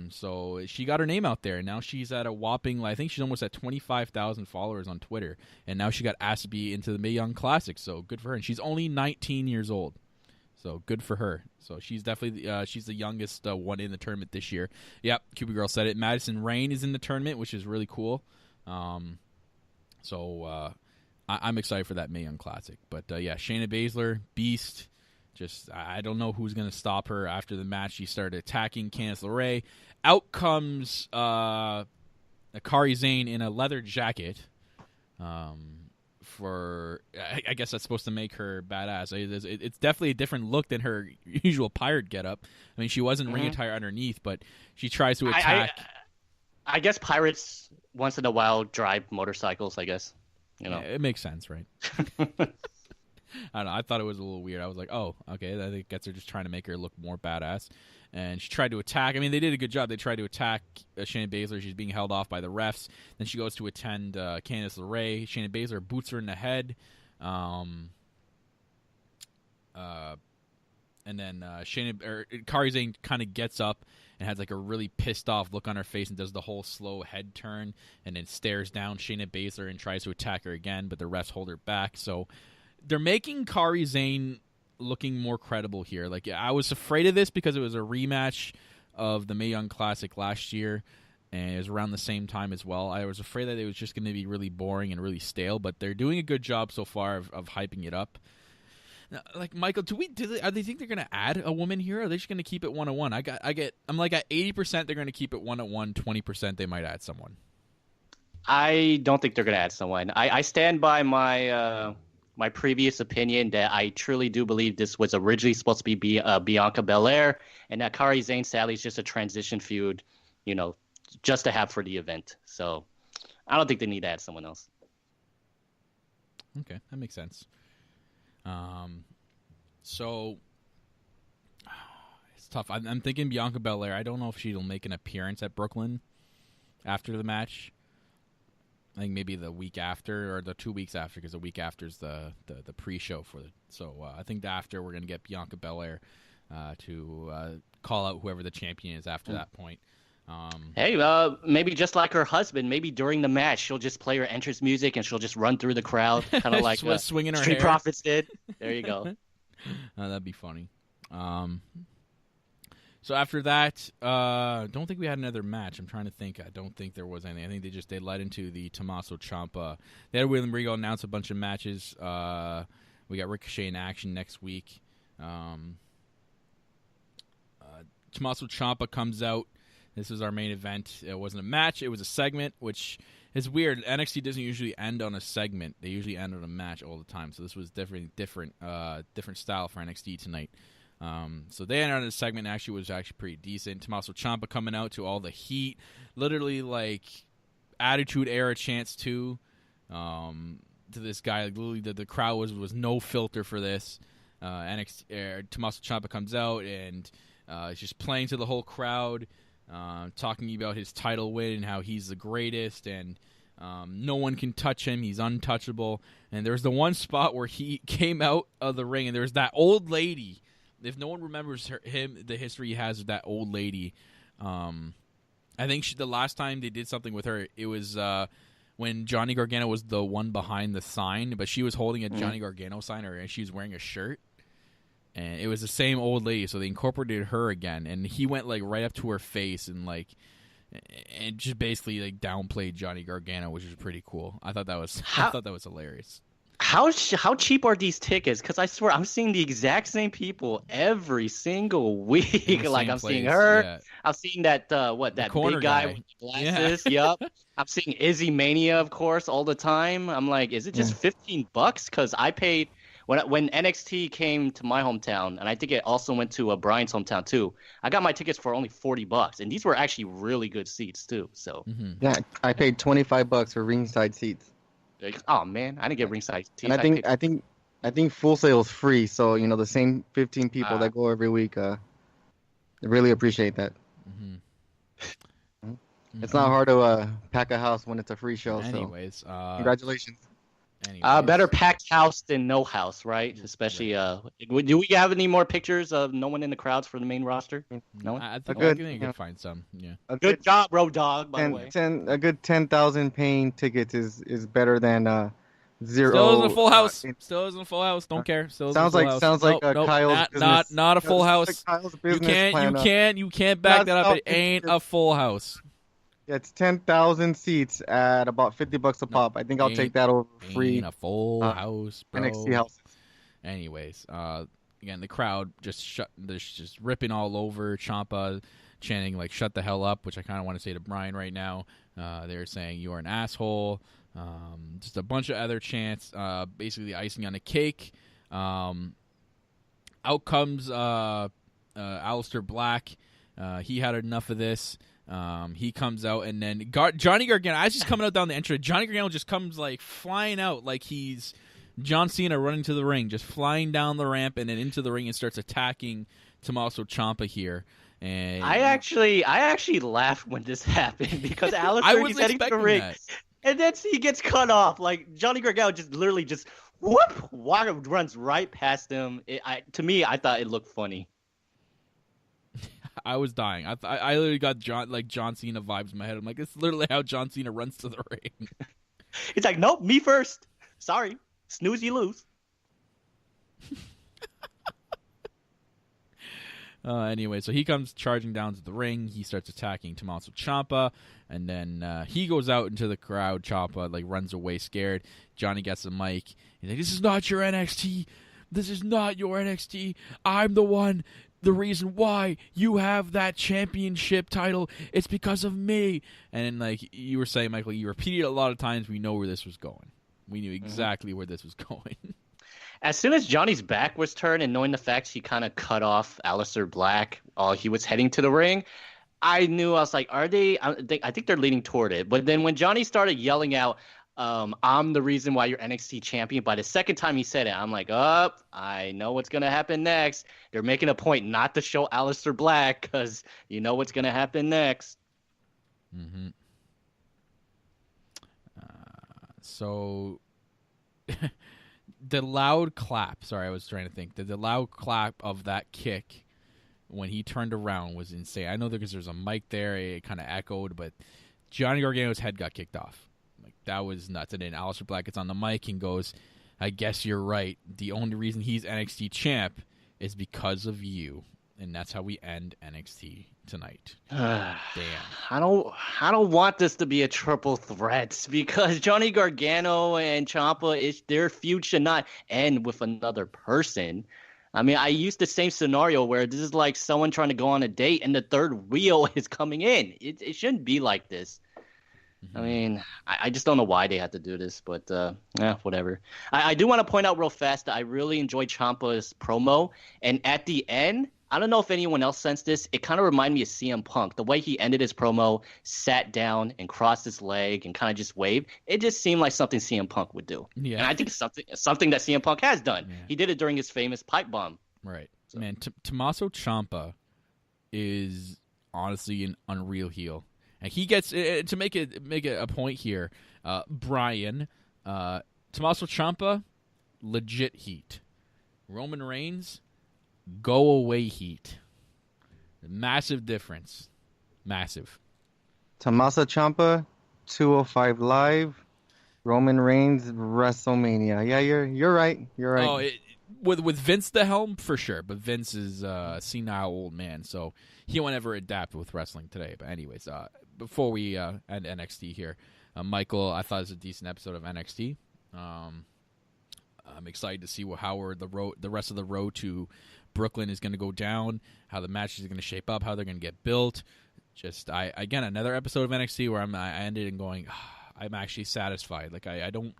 So she got her name out there. And now she's at a whopping, I think she's almost at 25,000 followers on Twitter. And now she got asked to be into the Mae Young Classic. So good for her. And she's only 19 years old. So good for her. So she's definitely she's the youngest one in the tournament this year. Yep, Cupid Girl said it. Madison Rain is in the tournament, which is really cool. So I'm excited for that Mae Young Classic. But yeah, Shayna Baszler, beast. Just I don't know who's going to stop her. After the match, she started attacking Candice LeRae. Out comes Kairi Sane in a leather jacket. For I guess that's supposed to make her badass. It's definitely a different look than her usual pirate getup. I mean, she wasn't ring attire underneath, but she tries to attack. I guess pirates once in a while drive motorcycles. I guess Yeah, it makes sense, right? I don't know. I thought it was a little weird. I was like, oh, okay. I think they're just trying to make her look more badass. And she tried to attack. I mean, they did a good job. They tried to attack Shayna Baszler. She's being held off by the refs. Then she goes to attend Candice LeRae. Shayna Baszler boots her in the head. And then Kairi Sane kind of gets up and has like a really pissed off look on her face and does the whole slow head turn and then stares down Shayna Baszler and tries to attack her again, but the refs hold her back. So they're making Kairi Sane looking more credible here. Like, I was afraid of this because it was a rematch of the Mae Young Classic last year, and it was around the same time as well. I was afraid that it was just going to be really boring and really stale, but they're doing a good job so far of hyping it up. Now, like, Michael, do they think they're going to add a woman here, or are they just going to keep it 1-on-1? I'm like at 80% they're going to keep it 1-on-1, 20% they might add someone. I don't think they're going to add someone. I stand by my previous opinion that I truly do believe this was originally supposed to be Bianca Belair, and that Kairi Sane sadly is just a transition feud, just to have for the event. So I don't think they need to add someone else. Okay, that makes sense. So it's tough. I'm thinking Bianca Belair. I don't know if she'll make an appearance at Brooklyn after the match. I think maybe the week after or the 2 weeks after, because the week after is the pre-show for it. So I think after we're going to get Bianca Belair to call out whoever the champion is after that point. Hey, maybe just like her husband, maybe during the match she'll just play her entrance music and she'll just run through the crowd, kind of like swinging her Street hair. Profits did. There you go. That'd be funny. So after that, don't think we had another match. I'm trying to think. I don't think there was anything. I think they led into the Tommaso Ciampa. They had William Regal announce a bunch of matches. We got Ricochet in action next week. Tommaso Ciampa comes out. This was our main event. It wasn't a match. It was a segment, which is weird. NXT doesn't usually end on a segment. They usually end on a match all the time. So this was different style for NXT tonight. So they ended on a segment was actually pretty decent. Tommaso Ciampa coming out to all the heat, literally like Attitude Era chants too. To this guy, like literally the crowd was no filter for this. Tommaso Ciampa comes out and he's just playing to the whole crowd, talking about his title win and how he's the greatest and no one can touch him. He's untouchable. And there's the one spot where he came out of the ring and there's that old lady. If no one remembers the history he has with that old lady, I think the last time they did something with her, it was when Johnny Gargano was the one behind the sign, but she was holding a Johnny Gargano sign, and she was wearing a shirt, and it was the same old lady. So they incorporated her again, and he went like right up to her face and just basically like downplayed Johnny Gargano, which was pretty cool. I thought that was hilarious. How cheap are these tickets? Because I swear I'm seeing the exact same people every single week. Like I'm seeing her. Yeah. I'm seeing that big guy with the glasses. Yeah. Yep. I'm seeing Izzy Mania, of course, all the time. I'm like, is it just $15? Because I paid when NXT came to my hometown, and I think it also went to Brian's hometown too. I got my tickets for only $40, and these were actually really good seats too. So yeah, I paid $25 for ringside seats. Oh man, I didn't get ringside seats. And I think Full Sail is free, so the same 15 people that go every week, I really appreciate that. It's not hard to pack a house when it's a free show. Anyways, so congratulations. Better packed house than no house, right? Especially, do we have any more pictures of no one in the crowds for the main roster? No one? I think you can find some. Yeah. Good job, Road Dogg. By the way, a good 10,000 paying tickets is better than 0. Still isn't a full house. Still isn't a full house. Don't care. Still isn't a full house. Sounds like Nope, Kyle's business. not a full Sounds house. like Kyle's You business plan, you can't back that up. It Not ain't a full house. Yeah, it's 10,000 seats at about $50 a pop. I think I'll take that over free. Ain't a full house, bro. NXT houses. Anyways, again, the crowd just ripping all over Ciampa, chanting like "shut the hell up," which I kind of want to say to Brian right now. They're saying you're an asshole. Just a bunch of other chants. Basically, the icing on the cake. Out comes Aleister Black. He had enough of this. He comes out, and then Johnny Gargano, as he's coming out down the entrance, Johnny Gargano just comes like flying out like he's John Cena running to the ring, just flying down the ramp and then into the ring and starts attacking Tommaso Ciampa here. And I actually laughed when this happened because Aleister is heading to the ring, and then he gets cut off. Like Johnny Gargano just literally just whoop, runs right past him. To me, I thought it looked funny. I was dying. I literally got John Cena vibes in my head. I'm like, it's literally how John Cena runs to the ring. He's like, nope, me first. Sorry, snooze, you lose. Anyway, so he comes charging down to the ring. He starts attacking Tommaso Ciampa, and then he goes out into the crowd. Ciampa like runs away scared. Johnny gets the mic. He's like, "This is not your NXT. This is not your NXT. I'm the one. The reason why you have that championship title, it's because of me." And like you were saying, Michael, you repeated it a lot of times. We know where this was going. We knew exactly where this was going. As soon as Johnny's back was turned and knowing the facts, he kind of cut off Aleister Black while he was heading to the ring. I knew, I was like, are they? I think they're leaning toward it. But then when Johnny started yelling out, I'm the reason why you're NXT champion, by the second time he said it, I'm like, I know what's going to happen next. They're making a point not to show Aleister Black because you know what's going to happen next. Mm-hmm. So the loud clap, sorry, I was trying to think. The loud clap of that kick when he turned around was insane. I know because there's a mic there, it kind of echoed, but Johnny Gargano's head got kicked off. Like, that was nuts. And then Aleister Black gets on the mic and goes, "I guess you're right. The only reason he's NXT champ is because of you." And that's how we end NXT tonight. Damn. I don't want this to be a triple threat because Johnny Gargano and Ciampa, their feud should not end with another person. I mean, I used the same scenario where this is like someone trying to go on a date and the third wheel is coming in. It shouldn't be like this. I mean, I just don't know why they had to do this, but whatever. I do want to point out real fast that I really enjoyed Ciampa's promo, and at the end, I don't know if anyone else sensed this, it kind of reminded me of CM Punk. The way he ended his promo, sat down and crossed his leg and kind of just waved, it just seemed like something CM Punk would do. Yeah. And I think it's something that CM Punk has done. Yeah. He did it during his famous pipe bomb. Right. So. Man, Tommaso Ciampa is honestly an unreal heel. And he gets to make a point here. Brian, Tommaso Ciampa, legit heat. Roman Reigns, go away heat. Massive difference. Massive. Tommaso Ciampa, 205 Live. Roman Reigns, WrestleMania. Yeah, you're right. You're right. Oh, with Vince the helm, for sure. But Vince is a senile old man, so he won't ever adapt with wrestling today. But anyways, before we end NXT here, Michael, I thought it was a decent episode of NXT. I'm excited to see how the rest of the road to Brooklyn is going to go down, how the matches are going to shape up, how they're going to get built. Just again, another episode of NXT where I ended and going, I'm actually satisfied. Like I don't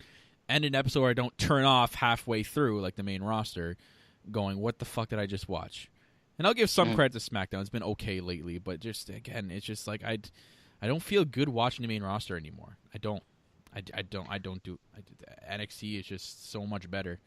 end an episode where I don't turn off halfway through like the main roster, going, what the fuck did I just watch? And I'll give some credit to SmackDown. It's been okay lately, but just again, it's just like I don't feel good watching the main roster anymore. I don't do NXT is just so much better.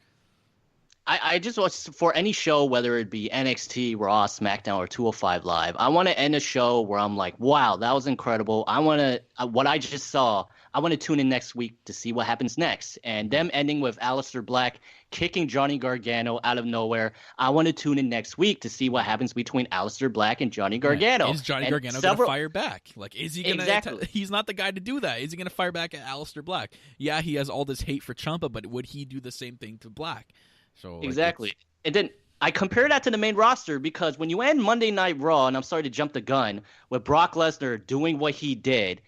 I just want for any show, whether it be NXT, Raw, SmackDown, or 205 Live, I want to end a show where I'm like, wow, that was incredible. I want to, what I just saw, I want to tune in next week to see what happens next. And them ending with Aleister Black kicking Johnny Gargano out of nowhere. I want to tune in next week to see what happens between Aleister Black and Johnny Gargano. Is Johnny Gargano going to fire back? Like, is he going to? Exactly. He's not the guy to do that. Is he going to fire back at Aleister Black? Yeah, he has all this hate for Ciampa, but would he do the same thing to Black? So exactly. And then I compare that to the main roster because when you end Monday Night Raw, and I'm sorry to jump the gun, with Brock Lesnar doing what he did,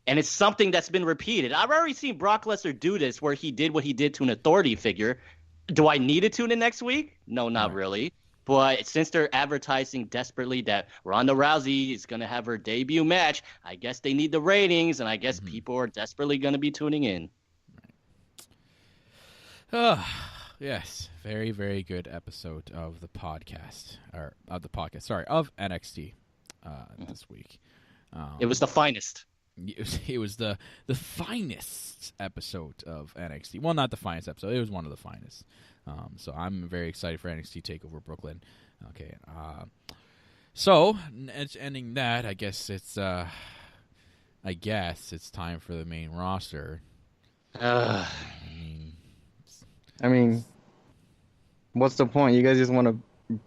and it's something that's been repeated. I've already seen Brock Lesnar do this where he did what he did to an authority figure. Do I need to tune in next week? No, not really. But since they're advertising desperately that Ronda Rousey is going to have her debut match, I guess they need the ratings, and I guess people are desperately going to be tuning in. Yes, very, very good episode of the podcast, of NXT this week. It was the finest. It was the finest episode of NXT. Well, not the finest episode. It was one of the finest. So I'm very excited for NXT TakeOver Brooklyn. Okay. So it's ending that. I guess it's time for the main roster. I mean, what's the point? You guys just want to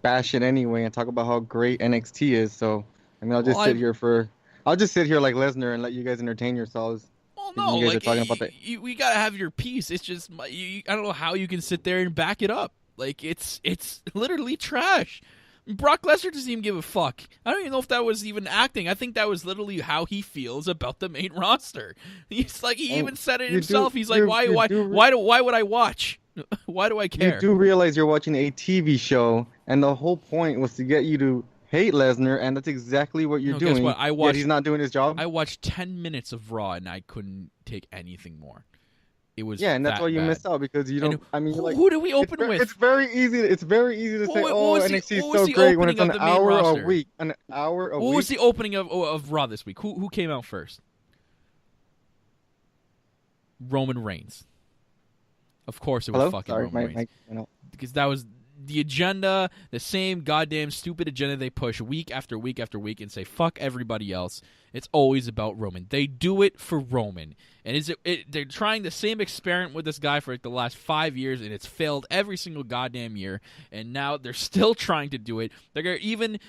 bash it anyway and talk about how great NXT is. So, I mean, I'll just sit here like Lesnar and let you guys entertain yourselves. Well, no, you guys are talking about that. We gotta have your piece. It's just I don't know how you can sit there and back it up. Like it's literally trash. Brock Lesnar doesn't even give a fuck. I don't even know if that was even acting. I think that was literally how he feels about the main roster. He's like he even said it himself. He's like, why would I watch? Why do I care? You do realize you're watching a TV show, and the whole point was to get you to hate Lesnar, and that's exactly what you're doing. Guess what? He's not doing his job. I watched 10 minutes of Raw, and I couldn't take anything more. It was and that's why you bad. missed out because you don't. I mean, who do we open with? It's very easy. It's very easy to say, NXT is so great when it's an hour a week. An hour a week. What was the opening of Raw this week? Who came out first? Roman Reigns. Of course, it was Roman Reigns. Because that was the agenda, the same goddamn stupid agenda they push week after week after week and say, fuck everybody else. It's always about Roman. They do it for Roman. And they're trying the same experiment with this guy for like the last 5 years, and it's failed every single goddamn year. And now they're still trying to do it. They're going to even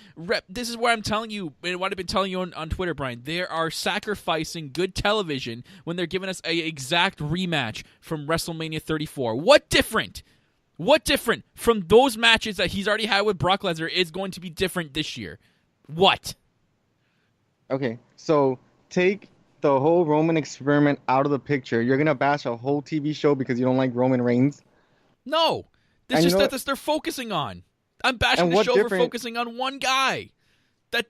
this is what I'm telling you, and what I've been telling you on Twitter, Brian. They are sacrificing good television when they're giving us an exact rematch from WrestleMania 34. What different from those matches that he's already had with Brock Lesnar is going to be different this year? What? Okay, so take the whole Roman experiment out of the picture. You're going to bash a whole TV show because you don't like Roman Reigns? No. This is that they're focusing on. I'm bashing the show for focusing on one guy. That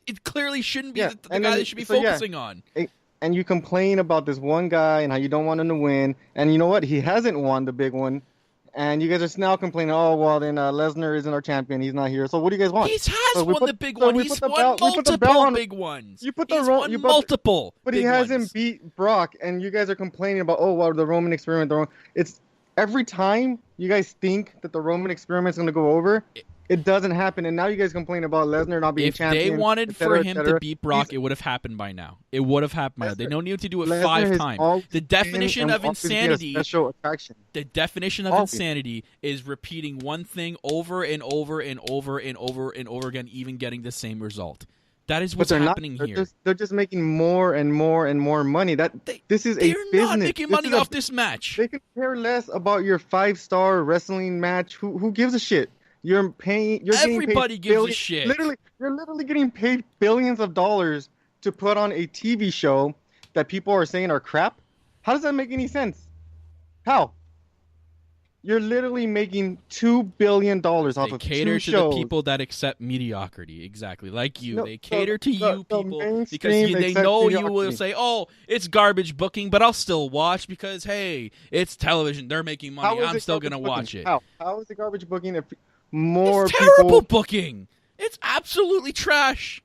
it clearly shouldn't be the guy they should be focusing on. And you complain about this one guy and how you don't want him to win. And you know what? He hasn't won the big one. And you guys are now complaining, then Lesnar isn't our champion. He's not here. So what do you guys want? He has won the big one. He's won multiple big ones. Multiple. But he hasn't beat Brock. And you guys are complaining about, the Roman experiment. It's every time you guys think that the Roman experiment is going to go over, it doesn't happen. And now you guys complain about Lesnar not being champion. If they wanted for him to beat Brock, it would have happened by now. It would have happened by now. They don't need to do it 5 times. The definition of insanity. The definition of insanity is repeating one thing over and over and over and over and over again, even getting the same result. That is what's happening here. They're just making more and more and more money. This is a business. They're not making money off this match. They can care less about your 5-star wrestling match. Who gives a shit? You're paying. Everybody gives a shit. You're literally getting paid billions of dollars to put on a TV show that people are saying are crap. How does that make any sense? How? You're literally making $2 billion off of 2 shows. They cater to the people that accept mediocrity, exactly like you. They cater to you people because they know you will say, it's garbage booking, but I'll still watch because, hey, it's television. They're making money. I'm still going to watch it. How is it garbage booking if more it's terrible booking? It's absolutely trash.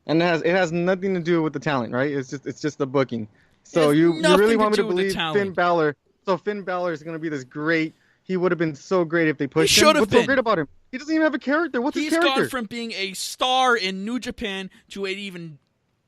And it has nothing to do with the talent, right? It's just the booking. So you really want me to believe Finn Balor? So Finn Balor is going to be this great he would have been so great if they pushed should him. have What's been. so great about him? He doesn't even have a character. What's He's his character? gone from being a star in New Japan to an even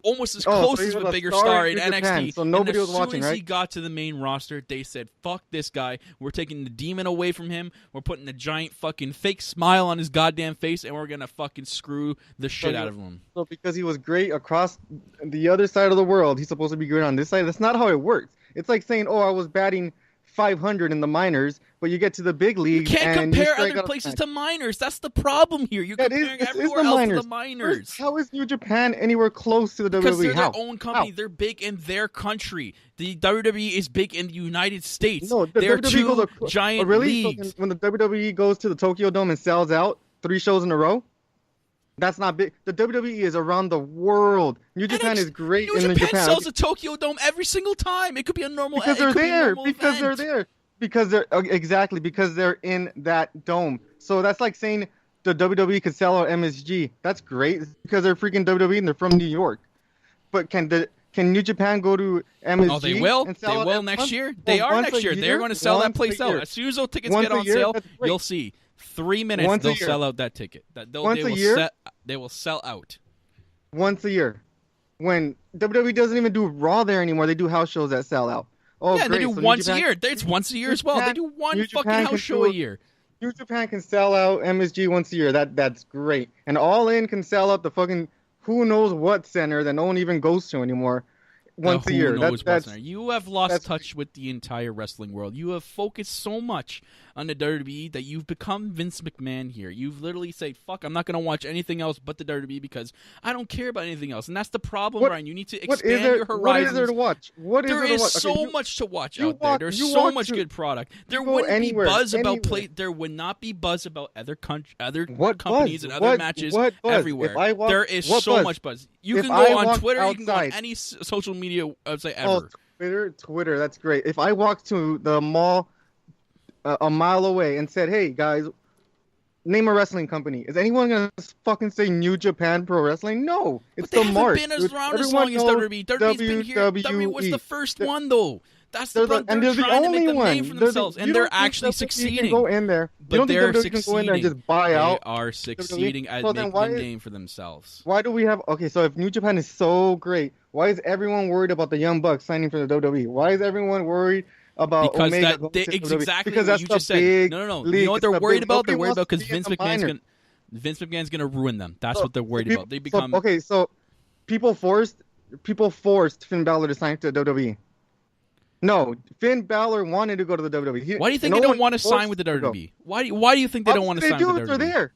almost as so close he as was a a bigger star star in in New Japan, NXT. so nobody and was watching, as soon as he right? got to the main roster, they said, "Fuck this guy. We're taking the demon away from him. We're putting a giant fucking fake smile on his goddamn face, and we're gonna fucking screw the shit out of him." So because he was great across the other side of the world, he's supposed to be great on this side. That's not how it works. It's like saying, "Oh, I was batting 500 in the minors," but you get to the big You leagues can't and compare strike other out places a- to minors. That's the problem here. You're comparing this is everywhere the else minors. to the minors. How is New Japan anywhere close to the Because WWE? they're How? their own company. How? They're big in their country. The WWE is big in the United States. No, the They're WWE two goes giant really? So leagues. when the WWE goes to the Tokyo Dome and sells out 3 shows in a row, that's not big. The WWE is around the world. New Japan is great New in Japan Japan. sells a Tokyo Dome every single time. It could be a normal. Because it they're could be a there. normal Because they're event. there. Because they're exactly because they're in that dome. So that's like saying the WWE could sell out MSG. That's great because they're freaking WWE and they're from New York. But can New Japan go to MSG? Oh, they will. And They sell out will every next month? year. They Well, are once next a year. They're going to sell that once a place out year. as soon as those tickets Once get a on year, sale. that's great. You'll see. 3 minutes Once a they'll year. sell out that ticket. Once a year? They will sell out. Once a year. When WWE doesn't even do Raw there anymore, they do house shows that sell out. Oh, Yeah, and great. they do So New once a Japan- year. It's once a year New as well. They Japan- do one New fucking Japan house can show do a year. New Japan can sell out MSG once a year. That's great. And All In can sell out the fucking who knows what center that no one even goes to anymore once a year. Who knows That's what's in there. You have lost that's- touch with the entire wrestling world. You have focused so much on the WWE that you've become Vince McMahon here. You've literally said, "Fuck, I'm not going to watch anything else but the WWE because I don't care about anything else." And that's the problem, What- Brian. You need to what expand is there? your horizons. What is there to watch? What is There there to is watch? so Okay, much to watch you out there. walk- There's you so walk much to- good product. There go wouldn't anywhere, be buzz about anywhere. play. There would not be buzz about other What companies buzz? and other What- matches what buzz? everywhere. If I walk- There is what so buzz? much buzz. You If can I go on walk Twitter. You can go on outside- any social media website Oh, ever. Twitter, that's great. If I walked to the mall a mile away and said, "Hey guys, name a wrestling company," is anyone gonna fucking say New Japan Pro Wrestling? No, it's But they the haven't mark. been as around as Everyone long as knows WWE. WWE's been here. WWE was the first They're- one, though. That's the They're problem. and They're they're the trying to only make a one. name for themselves, and You they're don't think actually WWE succeeding. Can go in there. But you don't they're think WWE can go in there and succeeding. just buy They out? are succeeding at So then making why a is- name for themselves. Why do we have? Okay, so if New Japan is so great, why is everyone worried about the Young Bucks signing for the WWE? Why is everyone worried about Because Omega that going they, to the it's WWE? exactly Because what that's you the just said. big No. You league. know what It's they're the worried big- about? They're nobody worried about wants to because be in Vince the McMahon's minor. gonna ruin them. That's So- what they're worried people- about. They become so people forced Finn Balor to sign to the WWE. No, Finn Balor wanted to go to the WWE. Why do you think no they don't one want to sign forced with the him to go. WWE? Why do you think they don't want to sign do with if the they're WWE? there?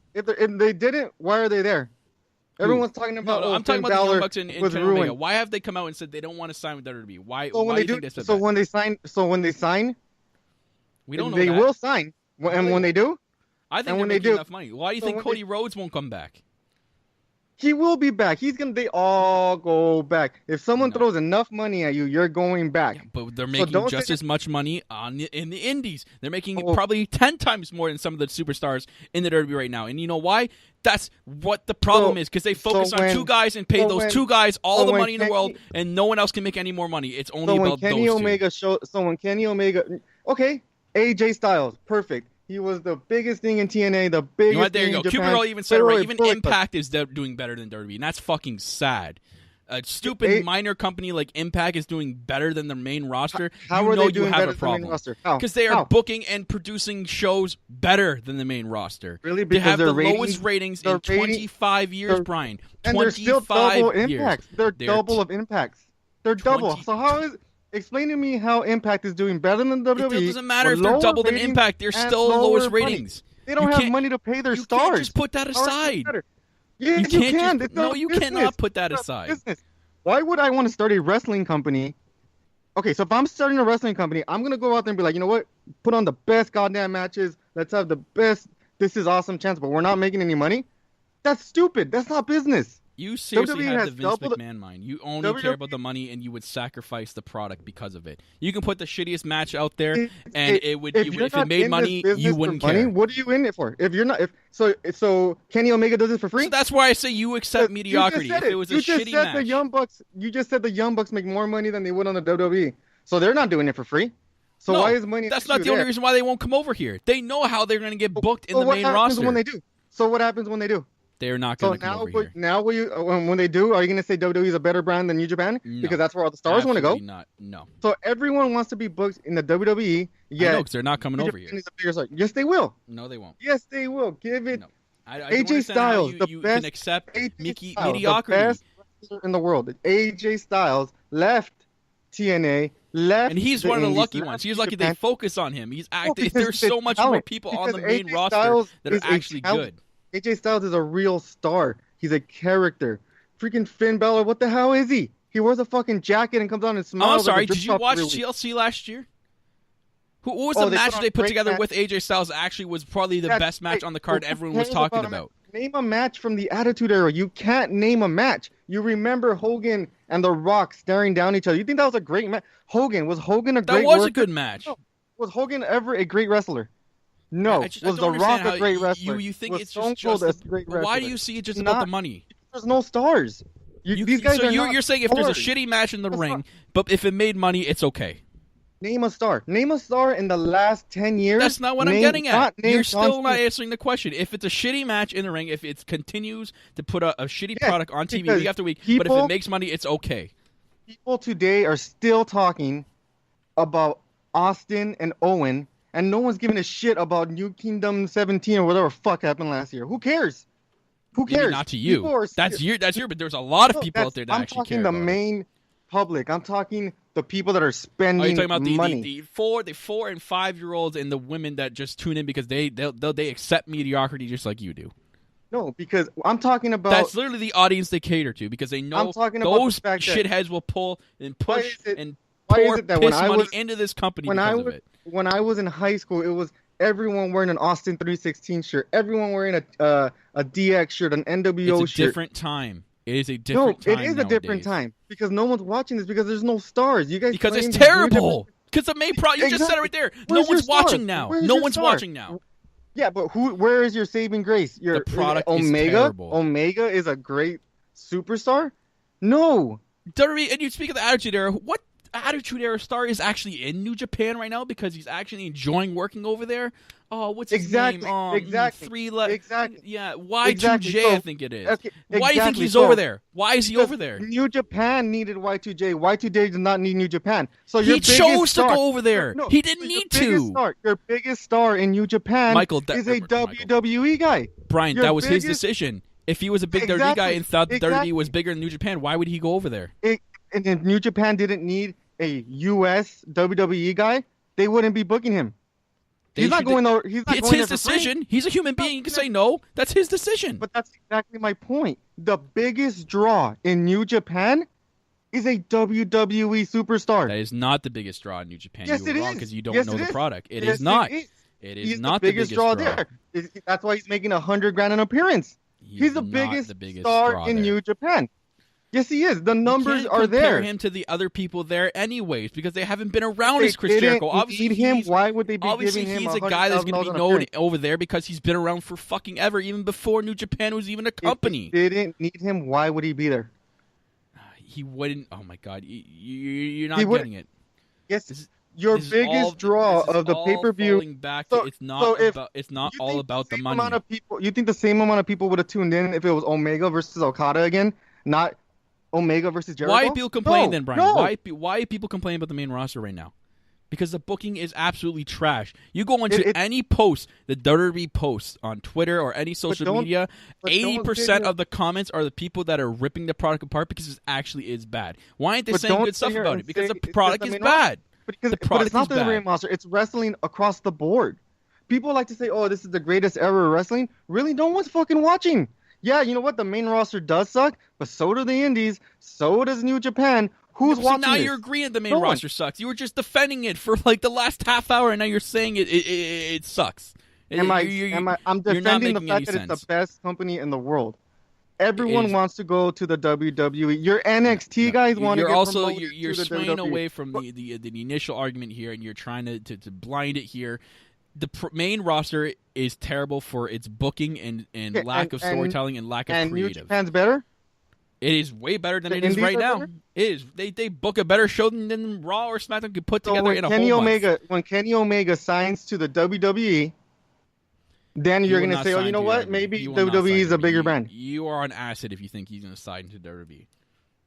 If they didn't, why are they there? Everyone's talking about. No, I'm talking Finn about the Balor Young Bucks and was Kenny Omega. ruined. Why have they come out and said they don't want to sign with WWE? Why? So when why they do you think they said so that? when they sign, We don't know they that. will sign. And when they do, I think and they're when they making do- enough money. Why do you so think when Cody Rhodes won't come back? he will be back. They all go back. If someone No. throws enough money at you, you're going back. But they're So making don't just say- as much money in the indies. They're making Oh. probably 10 times more than some of the superstars in the WWE right now. And you know why? That's what the problem is, because they focus on when- two guys and pay so those when- two guys all so the when money in the Kenny- world, and no one else can make any more money. It's only So when about Kenny those two. Omega okay, AJ Styles, perfect. He was the biggest thing in TNA, the biggest You know what? There thing you in go. Japan. Cupid even said it Wait, right. wait, Even wait, Impact is doing better than WWE, and that's fucking sad. A stupid minor company like Impact is doing better than their main roster. How you are know they doing you have better a than the main problem. roster? How? Because they are How? booking and producing shows better than the main roster. Really? They Because have their the ratings- lowest ratings their in 25 years, their- Brian. And they're still 25 double years. impacts. They're double of impacts. They're double. 20 So how is? Explain to me how Impact is doing better than WWE. It doesn't matter with if they're lower double than ratings Impact. They're and still lower lowest money. ratings. They don't You have can't- money to pay their You stars. can't just put that How are they aside. better? Yeah, You you can't can. just- It's no, not you business. cannot put that It's not aside. business. Why would I want to start a wrestling company? Okay, so if I'm starting a wrestling company, I'm gonna go out there and be like, you know what? Put on the best goddamn matches. Let's have the best. This is awesome chance, but we're not making any money. That's stupid. That's not business. You seriously WWE have has the Vince doubled- McMahon mind. You only WWE care about the money, and you would sacrifice the product because of it. You can put the shittiest match out there, If- and if- it would. if If you're it not made in money, this business you for wouldn't money, care. What are you in it for? If you're not, so Kenny Omega does it for free. So that's why I say you accept But mediocrity. You just If said it was a you just shitty said match, You just said the Young Bucks make more money than they would on the WWE. So they're not doing it for free. So No, why is money? that's not the only reason why they won't come over here. They know how they're going to get booked in the main roster. When they do? So what happens when they do? They're not going to come over here. Now, when they do, are you going to say WWE is a better brand than New Japan? No, because that's where all the stars want to go. Not. No. So everyone wants to be booked in the WWE. Yeah, because they're not coming over here. Yes, they will. No, they won't. Yes, they will. Give it. No. I don't AJ Styles, you best. can accept AJ mediocrity. The best wrestler in the world. AJ Styles left TNA. Left, and he's one of the lucky ones. He's lucky they focus on him. He's active. There's so much more people on the main roster that are actually good. AJ Styles is a real star. He's a character. Freaking Finn Balor, what the hell is he? He wears a fucking jacket and comes on and smiles. I'm sorry, did you watch TLC last year? Who was the match they put together with AJ Styles actually was probably the best match on the card everyone was talking about? Name a match from the Attitude Era. You can't name a match. You remember Hogan and The Rock staring down each other. You think that was a great match? Was Hogan a great That was worker? a good match. No. Was Hogan ever a great wrestler? No. Was The Rock a great wrestler? You think was it's Stone just Cold a great wrestler? why do you see it just about the money? There's no stars. These guys you're saying if there's a shitty match in the ring, but if it made money, it's okay. Name a star. Name a star in the last 10 years. That's not what I'm getting at. You're still not answering the question. If it's a shitty match in the ring, if it continues to put a shitty product on TV week after week, but if it makes money, it's okay. People today are still talking about Austin and Owen, and no one's giving a shit about New Kingdom 17 or whatever fuck happened last year. Who cares? Who cares? Maybe not to you. That's your. But there's a lot of people out there that I'm actually talking care the about main public. I'm talking the people that are spending you're talking about money. the 4 and 5 year olds and the women that just tune in because they accept mediocrity just like you do. No, because I'm talking about. That's literally the audience they cater to because they know those shitheads will pull and push and pour piss money into this company because of it. When I was in high school, it was everyone wearing an Austin 316 shirt, everyone wearing a DX shirt, an NWO shirt. It's a different time. It is a different time. No, it is a different time because no one's watching this because there's no stars. You guys because it's terrible. Because the main you just said it right there. No one's watching now. No one's watching now. Yeah, but where is your saving grace? The product Omega? is terrible. Omega is a great superstar? No. WWE, and you speak of the Attitude Era. What Attitude Era star is actually in New Japan right now because he's actually enjoying working over there? Oh, what's his name? Exactly. Yeah, Y2J, So, I think it is. Okay, Why do you think he's over there? Why is he over there? New Japan needed Y2J. Y2J did not need New Japan. So he chose to go over there. No, he didn't need to. Your biggest star in New Japan is a WWE guy. Brian, that was his decision. If he was a big WWE guy and thought WWE was bigger than New Japan, why would he go over there? And if New Japan didn't need a U.S. WWE guy, they wouldn't be booking him. He's not going over. It's his decision. He's a human being. He can say no. That's his decision. But that's exactly my point. The biggest draw in New Japan is a WWE superstar. That is not the biggest draw in New Japan. Yes, it is. Because you don't know the product. It is not. It is not the biggest draw there. That's why he's making $100,000 an appearance. He's the biggest star in New Japan. Yes, he is. The numbers are there. Compare him to the other people there, anyways, because they haven't been around as Chris Jericho. Obviously, why would they be giving him he's a guy that's going to be known over there because he's been around for fucking ever, even before New Japan was even a company. If they didn't need him, why would he be there? He wouldn't. Oh my God, you're not getting it. Yes, your biggest draw of the pay-per-view. It's not all about the money. You think the same amount of people would have tuned in if it was Omega versus Okada again, not Omega versus Jericho? Why are people complaining then, Brian? No. Why are people complaining about the main roster right now? Because the booking is absolutely trash. You go into any post, the WWE posts on Twitter or any social media, 80% of the comments are the people that are ripping the product apart because it actually is bad. Why aren't they saying good stuff about it? Because the product is bad. But it's not the main roster. It's wrestling across the board. People like to say, oh, this is the greatest era of wrestling. Really? No one's fucking watching. Yeah, you know what? The main roster does suck, but so do the indies. So does New Japan. Who's watching now you're agreeing the main roster sucks. You were just defending it for like the last half hour, and now you're saying it sucks. I'm defending the fact that it's the best company in the world. Everyone wants to go to the WWE. Your NXT guys want to get promoted you're to the swaying WWE. away from the initial argument here, and you're trying to blind it here. The main roster is terrible for its booking and lack of storytelling and lack of creative. New Japan's better? It is way better than The it is indies right are now. better? It is. They book a better show than Raw or SmackDown could put So together in a whole month. When Kenny Omega signs to the WWE, then He you're will gonna not say, oh, sign you know to what? WWE. Maybe He will not WWE sign is to a bigger WWE. brand. You are on acid if you think he's going to sign to WWE.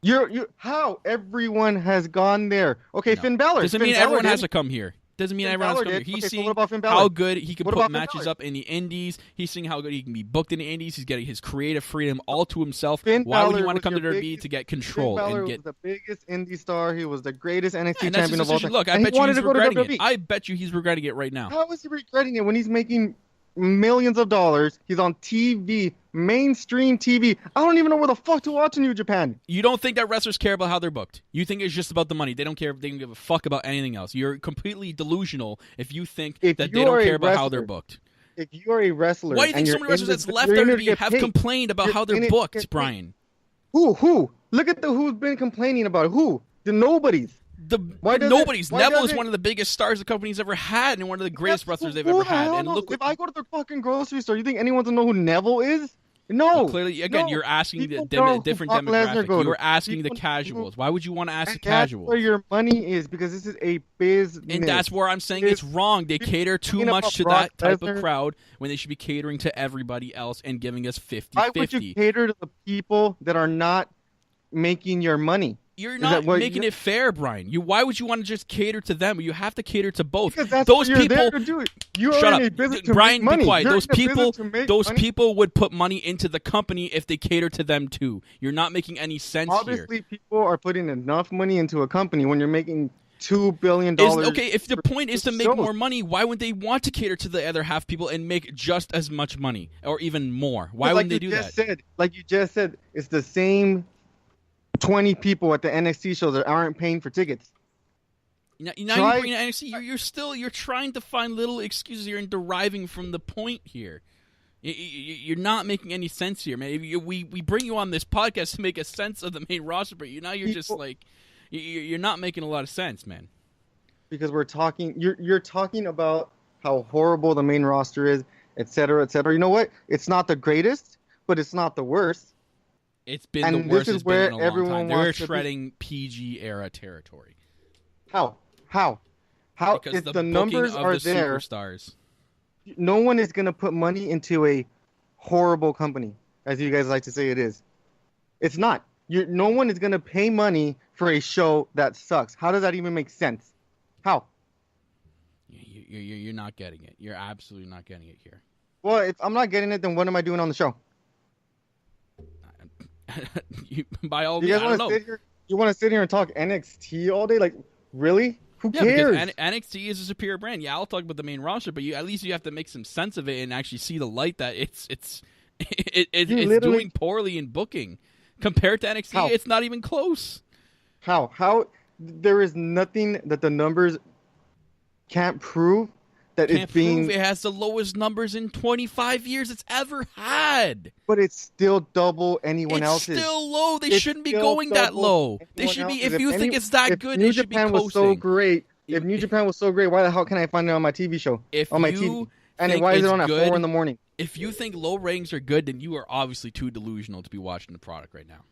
You how everyone has gone there. Okay, No. Finn Balor. Doesn't Finn mean Balor everyone did. has to come here. Doesn't mean Finn everyone has to Balor come here. did. He's Okay, so seeing what about Finn Balor? how good he can What put about Finn matches Balor? up in the indies. He's seeing how good he can be booked in the indies. He's getting his creative freedom all to himself. Finn Why would he Balor want to was come to your WWE biggest- to get Finn control Balor and get? was the biggest indie star. He was the greatest NXT And that's champion his of all decision. time. Look, I And bet he you wanted he's to go to regretting WWE. it. I bet you he's regretting it right now. How is he regretting it when he's making millions of dollars? He's on TV, mainstream TV. I don't even know where the fuck to watch in New Japan. You don't think that wrestlers care about how they're booked. You think it's just about the money. They don't care. They don't give a fuck about anything else. You're completely delusional if you think If that you they don't are a care about how wrestler, they're booked. If you are a wrestler, Why do you think and so you're many wrestlers in that's this- left you're in it to WWE get have paid. complained about You're how in they're it to booked, get paid. Brian? Who? Look at who's been complaining about it. Who? The nobodies. The doesn't- nobody's. why Neville is doesn't- one of the biggest stars the company's ever had, and one of the greatest wrestlers they've Who ever the had. hell And knows? look, If I go to the fucking grocery store, you think anyone will know who Neville is? No. well, clearly, again, no. you're asking the People know who different Brock Lesnar demographic. go You to. were asking the People know casuals. Why would you want to ask the And that's casuals? where your money is, because this is a business. And that's where I'm saying it's wrong. They cater too talking much about to Brock that type of Lesnar. crowd when they should be catering to everybody else and giving us 50-50. Why would you cater to the people that are not making your money? You're Is not that what making you- it fair, Brian. Why would you want to just cater to them? You have to cater to both. Because that's Those what you're people. there to do. You Shut are up, in a business to Brian. make money. Be quiet. You're Those in a business people. to make Those money. people would put money into the company if they cater to them too. You're not making any sense Obviously, here. people are putting enough money into a company when you're making $2 billion. Okay, if the for point is to make shows. more money, why wouldn't they want to cater to the other half people and make just as much money or even more? Why Like wouldn't they you do just that? Said, like you just said, it's the same 20 people at the NXT shows that aren't paying for tickets. Now Try- you're bringing NXT. You're trying to find little excuses here and deriving from the point here. You're not making any sense here, man. We bring you on this podcast to make a sense of the main roster, but you're just like you're not making a lot of sense, man. Because we're talking, you're talking about how horrible the main roster is, et cetera, et cetera. You know what? It's not the greatest, but it's not the worst. It's been And the this worst is it's where been in a long everyone time. They're wants to be- treading PG era territory. How? Because If the the booking numbers of are the there, superstars. no one is going to put money into a horrible company, as you guys like to say it is. It's not. No one is going to pay money for a show that sucks. How does that even make sense? How? You're not getting it. You're absolutely not getting it here. Well, if I'm not getting it, then what am I doing on the show? By all You means, guys I don't want to know. sit here? You want to sit here and talk NXT all day? Like, really? Who Yeah, cares? because NXT is a superior brand. Yeah, I'll talk about the main roster, but at least you have to make some sense of it and actually see the light that it's literally- doing poorly in booking compared to NXT. How? It's not even close. How? There is nothing that the numbers can't prove that Can't it's being. prove it has the lowest numbers in 25 years it's ever had. But it's still double anyone It's else's. still low. They It's shouldn't be still going that double low. They anyone should be. else's. If you think any- it's that if good, New it should be Japan was so coasting. great. If New Japan was so great, why the hell can I find it on my TV show? If on my you TV. And think why is it it's on at good, 4 in the morning? If you think low ratings are good, then you are obviously too delusional to be watching the product right now.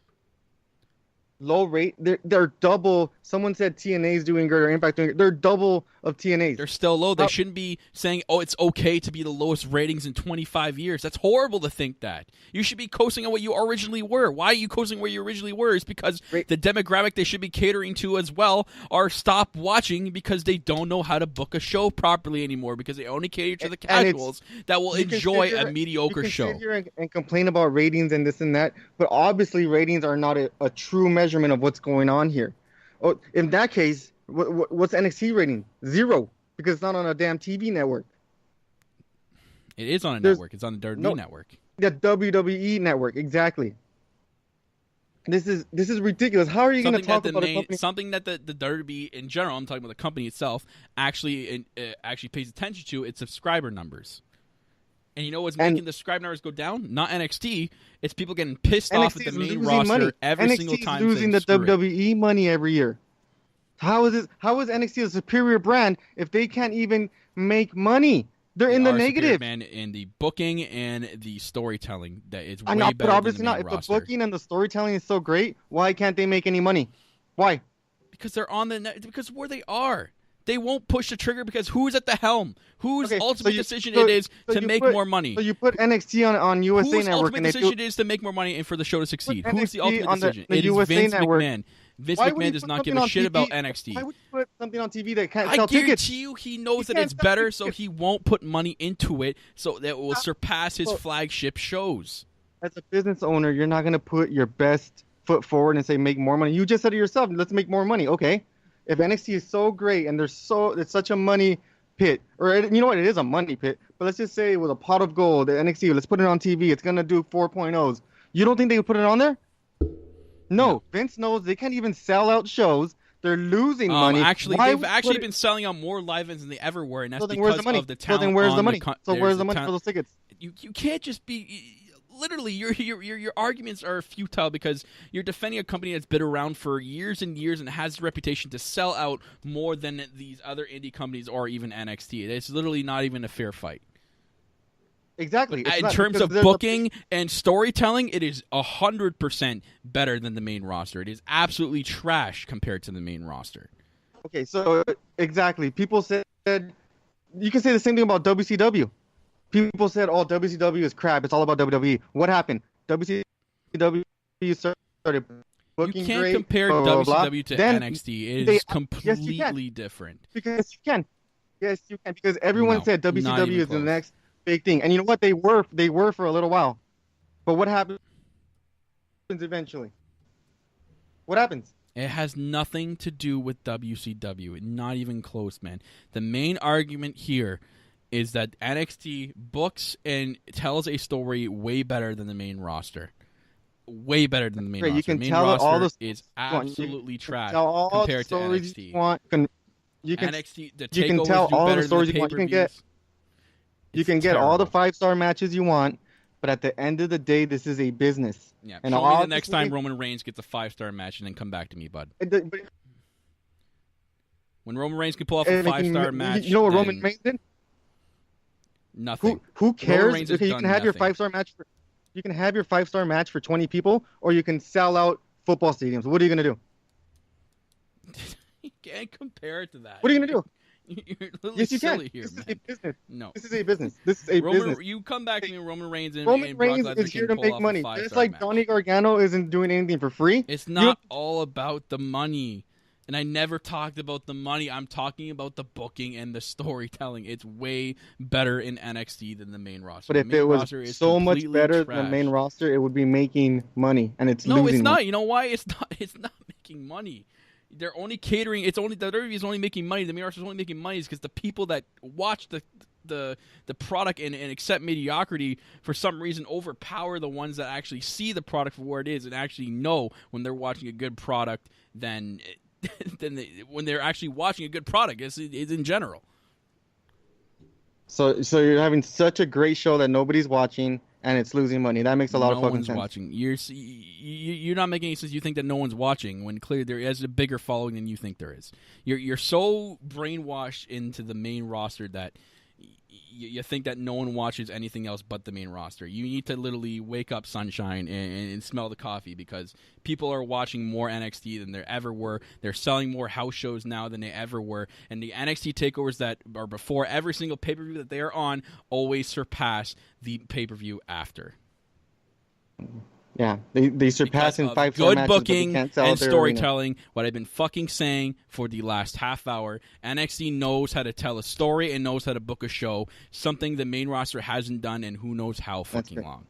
Low rate. They're double. Someone said TNA's doing good or Impact doing good. They're double of TNA's. They're still low. They How- shouldn't be saying, "Oh, it's okay to be the lowest ratings in 25 years." That's horrible to think that. You should be coasting on what you originally were. Why are you coasting where you originally were? Is because Right. the demographic they should be catering to as well are stop watching because they don't know how to book a show properly anymore because they only cater to the And it's- casuals that will You can enjoy sit here- a mediocre you can show. sit here and complain about ratings and this and that, but obviously ratings are not a true measurement of what's going on here. Oh, in that case, what's NXT rating? 0, because it's not on a damn TV network. It is on a There's- network. It's on the WWE no- network. The WWE network, exactly. This is ridiculous. How are you going to talk about a company? Something that the WWE in general, I'm talking about the company itself, actually pays attention to its subscriber numbers. And you know what's And- making the subscriber numbers go down? Not NXT. It's people getting pissed off at NXT the is main losing roster money. every NXT single is time. losing they the screw it. WWE money every year. How is NXT a superior brand if they can't even make money? They're They in the are superior, negative. man, in the booking and the storytelling. That it's way I'm not, but better than obviously the main not. If roster. the booking and the storytelling is so great, why can't they make any money? Why? Because they're on the net. Because where they are. They won't push the trigger because who's at the helm? Whose ultimate decision it is to make more money? So you put NXT on USA Whose Network, ultimate and they decision do, it is to make more money and for the show to succeed? Put Who's the NXT ultimate on the decision? It is USA Vince Network. McMahon. Vince Why would McMahon he does put not give something a on shit TV? about NXT. Why would you put something on TV that can't I sell tickets? guarantee you he knows that can't it's sell better, so tickets. he won't put money into it so that it will surpass his Well, flagship shows. As a business owner, you're not going to put your best foot forward and say make more money. You just said it yourself. Let's make more money. Okay. If NXT is so great and it's such a money pit, or you know what, it is a money pit, but let's just say it was a pot of gold, the NXT, let's put it on TV. It's going to do 4.0s. You don't think they would put it on there? No. Vince knows they can't even sell out shows. They're losing money. Actually, Why they've would actually put it- been selling out more live events than they ever were, and that's So then where's because the money? of the So talent. then where's the on money? So there's where's the money for those tickets? You can't just be. Literally, your arguments are futile because you're defending a company that's been around for years and years and has the reputation to sell out more than these other indie companies or even NXT. It's literally not even a fair fight. Exactly. It's In not, terms because of there's booking and storytelling, it is 100% better than the main roster. It is absolutely trash compared to the main roster. Okay, so exactly. People said you can say the same thing about WCW. People said, "Oh, WCW is crap. It's all about WWE." What happened? WCW started booking You can't great, compare blah, blah, blah. WCW to Then NXT. It they- is completely different. Because you can. Yes, you can. Because everyone No, said not WCW even is the close. next big thing, and you know what? They were for a little while, but what happens eventually? What happens? It has nothing to do with WCW. Not even close, man. The main argument here is that NXT books and tells a story way better than the main roster. Way better than the main Great, roster. you can main tell roster all the is you want. absolutely You can trash tell all compared the to stories NXT. you want. You can NXT, the you can takeovers tell do all the better stories than you want. You can get- pay-per-views. You It's can get all the terrible. 5-star matches you want, but at the end of the day, this is a business. Yeah, And show me the next obviously- time Roman Reigns gets a 5-star match and then come back to me, bud. But- When Roman Reigns can pull off a and they can- 5-star match, You know what then Roman Reigns did? nothing. Who cares? Reigns has Okay, you done can have your nothing. 5-star match. You can have your 5-star match for 20 people, or you can sell out football stadiums. What are you gonna do? You can't compare it to that. What are you gonna do? You're literally Yes, you can. silly here, This is man. a business. No. This is a business. This is a business. Roman, you come back to me, Roman Reigns and, Roman and Brock Reigns Lesnar is can here to pull make off a money. 5-star Just like match. Johnny Gargano isn't doing anything for free. It's You not don't- all about the money. And I never talked about the money. I'm talking about the booking and the storytelling. It's way better in NXT than the main roster. But The if main it was roster is so much completely better trash. than the main roster, it would be making money, and it's No, losing it's not. money. You know why? It's not. It's not making money. They're only catering. It's only the WWE is only making money. The main roster is only making money because the people that watch the product and accept mediocrity for some reason overpower the ones that actually see the product for where it is and actually know when they're watching a good product than when they're actually watching a good product. It's in general. So you're having such a great show that nobody's watching, and it's losing money. That makes a lot of No fucking one's sense. watching. You're not making any sense. You think that no one's watching when clearly there is a bigger following than you think there is. You're so brainwashed into the main roster that you think that no one watches anything else but the main roster. You need to literally wake up, sunshine, and smell the coffee because people are watching more NXT than there ever were. They're selling more house shows now than they ever were. And the NXT takeovers that are before every single pay-per-view that they are on always surpass the pay-per-view after. Yeah, they surpass Because in of 5-star good matches, but they booking can't sell and out their arena. storytelling. What I've been fucking saying for the last half hour, NXT knows how to tell a story and knows how to book a show. Something the main roster hasn't done, and who knows how fucking fair. long.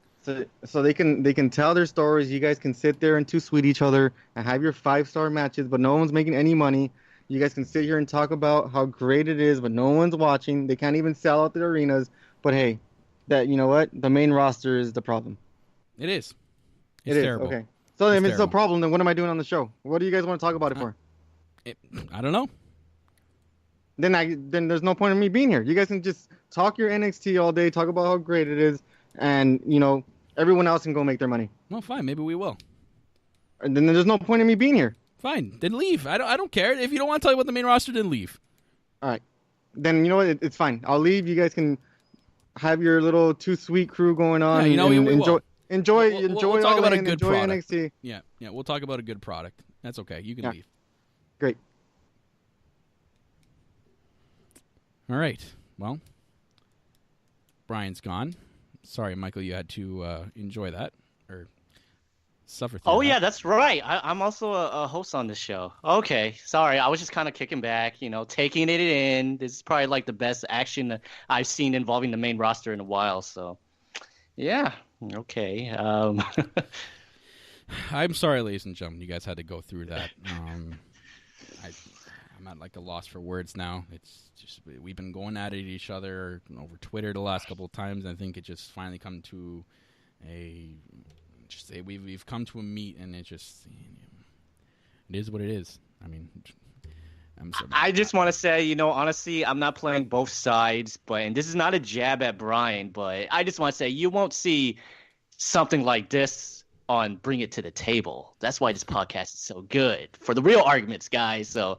So they can tell their stories. You guys can sit there and two-sweet each other and have your 5-star matches, but no one's making any money. You guys can sit here and talk about how great it is, but no one's watching. They can't even sell out their arenas. But hey, you know what? The main roster is the problem. It is. It It's is. terrible. Okay. So if it's a terrible. problem, then what am I doing on the show? What do you guys want to talk about it for? I don't know. Then there's no point in me being here. You guys can just talk your NXT all day, talk about how great it is, and everyone else can go make their money. Well, fine. Maybe we will. And then there's no point in me being here. Fine. Then leave. I don't care. If you don't want to tell me about the main roster, then leave. All right. Then you know what? It's fine. I'll leave. You guys can have your little Too Sweet crew going on. Yeah, you know, and we will. enjoy We'll talk All about a In, good enjoy product. NXT. Yeah, we'll talk about a good product. That's okay. You can leave. Great. All right. Well, Brian's gone. Sorry, Michael, you had to enjoy that or suffer through Oh that. yeah, that's right. I'm also a host on this show. Okay, sorry, I was just kind of kicking back, taking it in. This is probably like the best action I've seen involving the main roster in a while. So, yeah, okay. I'm sorry, ladies and gentlemen, you guys had to go through that. I'm at like a loss for words now. It's just we've been going at it each other over Twitter the last couple of times. And I think it just finally come to we've come to a meet, and it is what it is. I mean, I just want to say, honestly, I'm not playing both sides, and this is not a jab at Brian, but I just want to say you won't see something like this on Bring It to the Table. That's why this podcast is so good, for the real arguments, guys. So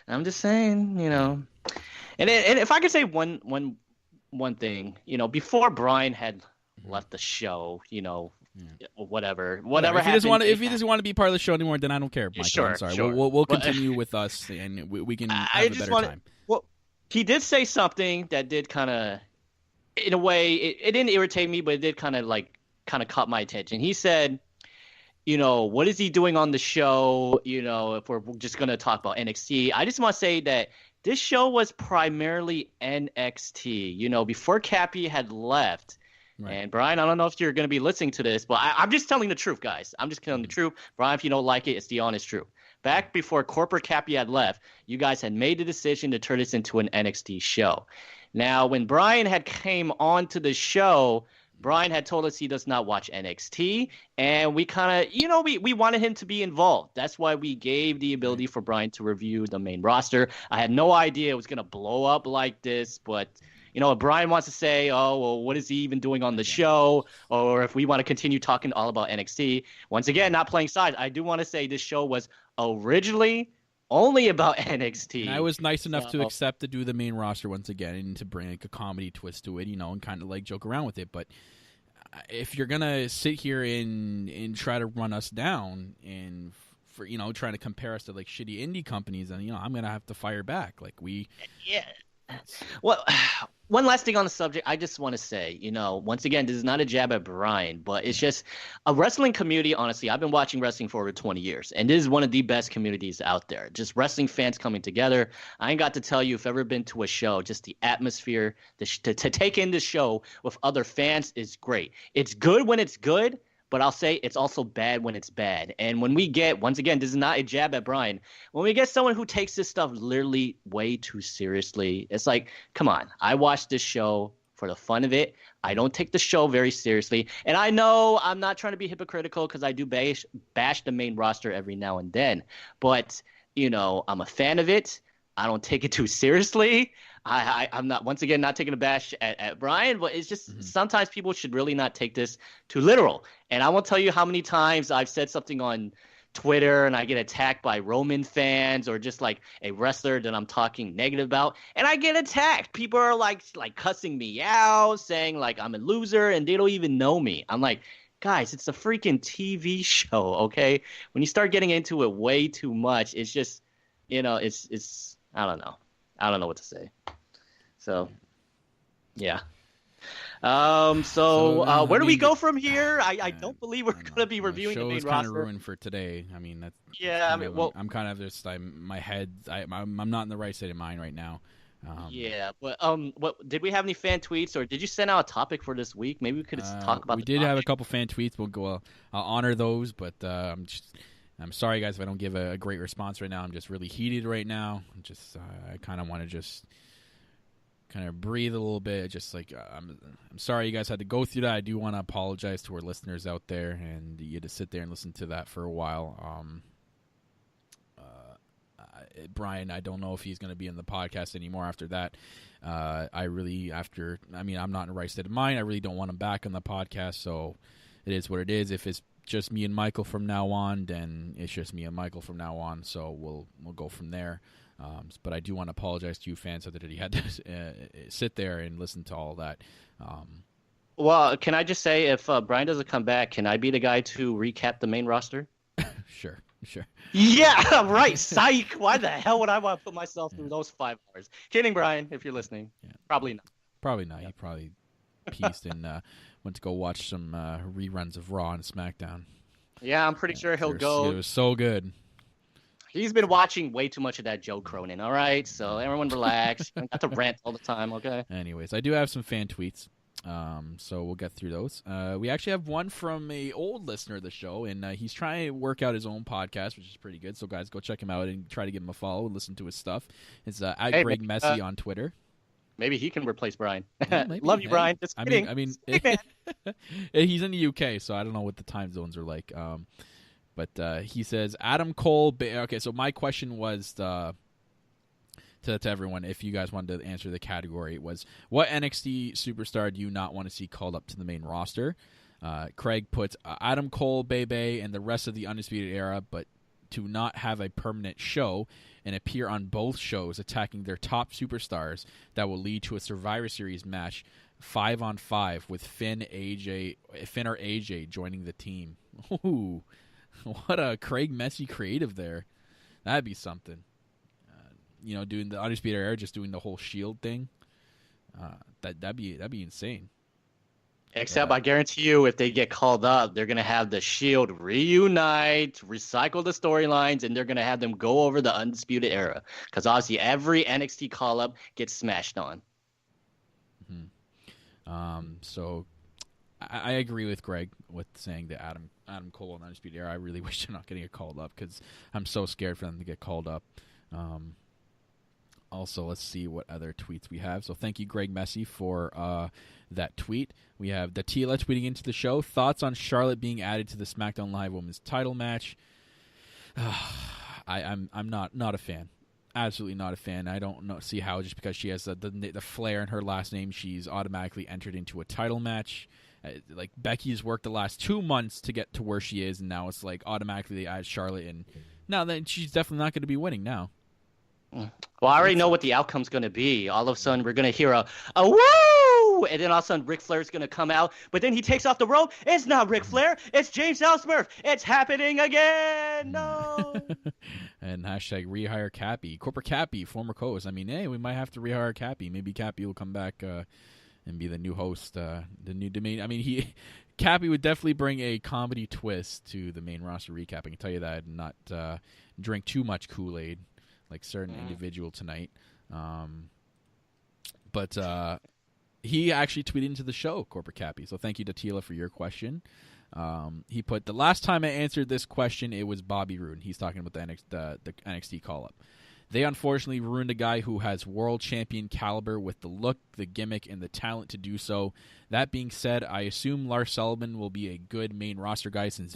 I'm just saying, and if I could say one thing, before Brian had left the show, whatever if he doesn't want to be part of the show anymore, then I don't care, Michael. Sure, I'm sorry. sure. We'll continue with us, and we can have a better time. Well, he did say something that did kind of, in a way, it didn't irritate me, but it did kind of caught my attention. He said, what is he doing on the show? If we're just going to talk about NXT, I just want to say that this show was primarily NXT. Before Cappy had left. Right. And Brian, I don't know if you're going to be listening to this, but I'm just telling the truth, guys. I'm just telling the truth. Brian, if you don't like it, it's the honest truth. Back before Corporate Cappy had left, you guys had made the decision to turn this into an NXT show. Now, when Brian had came onto the show, Brian had told us he does not watch NXT, and we kind of, we wanted him to be involved. That's why we gave the ability for Brian to review the main roster. I had no idea it was going to blow up like this, but if Brian wants to say, oh, well, what is he even doing on the show? Or if we want to continue talking all about NXT, once again, not playing sides, I do want to say this show was originally only about NXT. And I was nice enough to accept to do the main roster once again and to bring like a comedy twist to it, and kind of like joke around with it. But if you're going to sit here and try to run us down and for, trying to compare us to like shitty indie companies, then, I'm going to have to fire back. Like Yeah. Well, one last thing on the subject, I just want to say, once again, this is not a jab at Brian, but it's just a wrestling community. Honestly, I've been watching wrestling for over 20 years, and this is one of the best communities out there. Just wrestling fans coming together. I ain't got to tell you, if you've ever been to a show, just the atmosphere, to take in the show with other fans is great. It's good when it's good, but I'll say it's also bad when it's bad. And when we get, once again, this is not a jab at Brian, when we get someone who takes this stuff literally way too seriously, it's like, come on, I watched this show for the fun of it. I don't take the show very seriously. And I know I'm not trying to be hypocritical because I do bash the main roster every now and then. But, I'm a fan of it. I don't take it too seriously. I'm not, once again, not taking a bash at Brian, but it's just sometimes people should really not take this too literal. And I won't tell you how many times I've said something on Twitter and I get attacked by Roman fans or just like a wrestler that I'm talking negative about, and I get attacked. People are like cussing me out, saying like I'm a loser, and they don't even know me. I'm like, guys, it's a freaking TV show, okay? When you start getting into it way too much, it's just, it's I don't know. I don't know what to say. So, yeah. Where do we go from here? I don't believe we're going to be reviewing the main roster. The show's kind of ruined for today. I mean, that's I'm kind of just my head. I'm not in the right state of mind right now. What did we have any fan tweets, or did you send out a topic for this week? Maybe we could talk about. We did have a couple fan tweets. We'll go. I'll honor those, but I'm sorry, guys, if I don't give a great response right now. I'm just really heated right now. I kind of want to just kind of breathe a little bit. Just like I'm sorry you guys had to go through that. I do want to apologize to our listeners out there, and you had to sit there and listen to that for a while. Brian, I don't know if he's going to be in the podcast anymore after that. I'm not in the right state of mind. I really don't want him back on the podcast, so it is what it is. If it's just me and Michael from now on, then it's just me and Michael from now on, so we'll go from there. But I do want to apologize to you fans that he had to sit there and listen to all that. Well, can I just say, if Brian doesn't come back, can I be the guy to recap the main roster? Sure. Yeah, right. Psych. Why the hell would I want to put myself through those 5 hours? Kidding, Brian, if you're listening. Yeah. Probably not. Probably not. He probably pieced and went to go watch some reruns of Raw and SmackDown. Yeah, I'm pretty sure he'll go. It was so good. He's been watching way too much of that Joe Cronin, all right? So everyone relax. You don't have to rant all the time, okay? Anyways, I do have some fan tweets, so we'll get through those. We actually have one from a old listener of the show, and he's trying to work out his own podcast, which is pretty good. So, guys, go check him out and try to give him a follow and listen to his stuff. It's at Greg Messi on Twitter. Maybe he can replace Brian. Yeah, Love you, Brian. Just kidding. I mean he's in the UK, so I don't know what the time zones are like. But he says Adam Cole. Okay, so my question was to everyone, if you guys wanted to answer the category, it was what NXT superstar do you not want to see called up to the main roster? Craig puts Adam Cole, Bebe, and the rest of the Undisputed Era, but to not have a permanent show and appear on both shows attacking their top superstars that will lead to a Survivor Series match 5-on-5 with Finn or AJ joining the team. Ooh. What a Craig Messi creative there. That'd be something. Doing the Undisputed Era, just doing the whole Shield thing. That'd be insane. Except I guarantee you, if they get called up, they're going to have the Shield reunite, recycle the storylines, and they're going to have them go over the Undisputed Era. Because obviously every NXT call-up gets smashed on. Mm-hmm. So I agree with Greg with saying that Adam Cole and Undisputed Era, I really wish they're not going to get called up because I'm so scared for them to get called up. Also, let's see what other tweets we have. So thank you, Greg Messi, for that tweet. We have Datila tweeting into the show. Thoughts on Charlotte being added to the SmackDown Live Women's title match? I'm not a fan. Absolutely not a fan. I don't see how just because she has the flair in her last name, she's automatically entered into a title match. Like Becky's worked the last 2 months to get to where she is, and now it's like automatically they add Charlotte, and now then she's definitely not going to be winning now. Well, I already know what the outcome's going to be. All of a sudden, we're going to hear a woo! And then all of a sudden, Ric Flair's going to come out. But then he takes off the robe. It's not Ric Flair. It's James Ellsworth. It's happening again. No. And hashtag rehire Cappy. Corporate Cappy, former co-host. I mean, hey, we might have to rehire Cappy. Maybe Cappy will come back and be the new host, the new domain. I mean, Cappy would definitely bring a comedy twist to the main roster recap. I can tell you that, and not drink too much Kool-Aid like certain individual tonight. But he actually tweeted into the show, Corporate Cappy. So thank you, Datila, for your question. He put, the last time I answered this question, it was Bobby Roode. He's talking about the NXT call-up. They unfortunately ruined a guy who has world champion caliber with the look, the gimmick, and the talent to do so. That being said, I assume Lars Sullivan will be a good main roster guy since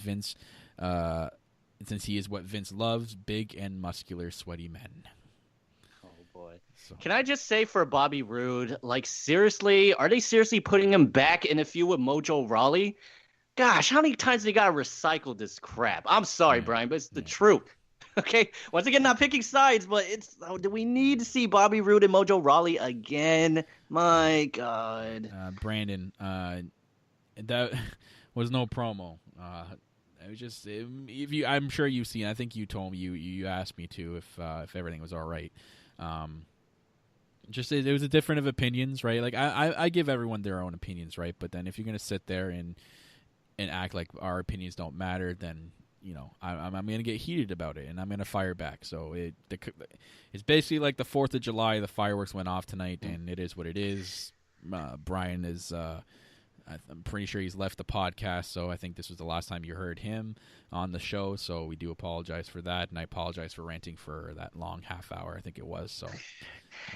he is what Vince loves, big and muscular, sweaty men. Oh, boy. So. Can I just say for Bobby Roode, like, seriously, are they seriously putting him back in a feud with Mojo Rawley? Gosh, how many times they got to recycle this crap? I'm sorry, Brian, but it's the truth. Okay, once again, not picking sides, but do we need to see Bobby Roode and Mojo Rawley again? My God. Brandon, that was no promo. It was just I'm sure you've seen. I think you told me you asked me to if everything was all right. Just it was a different of opinions, right? Like I give everyone their own opinions, right? But then if you're gonna sit there and act like our opinions don't matter, then I'm going to get heated about it, and I'm going to fire back. So it's basically like the 4th of July. The fireworks went off tonight, and it is what it is. Brian is I'm pretty sure he's left the podcast, so I think this was the last time you heard him on the show. So we do apologize for that, and I apologize for ranting for that long half hour. I think it was. So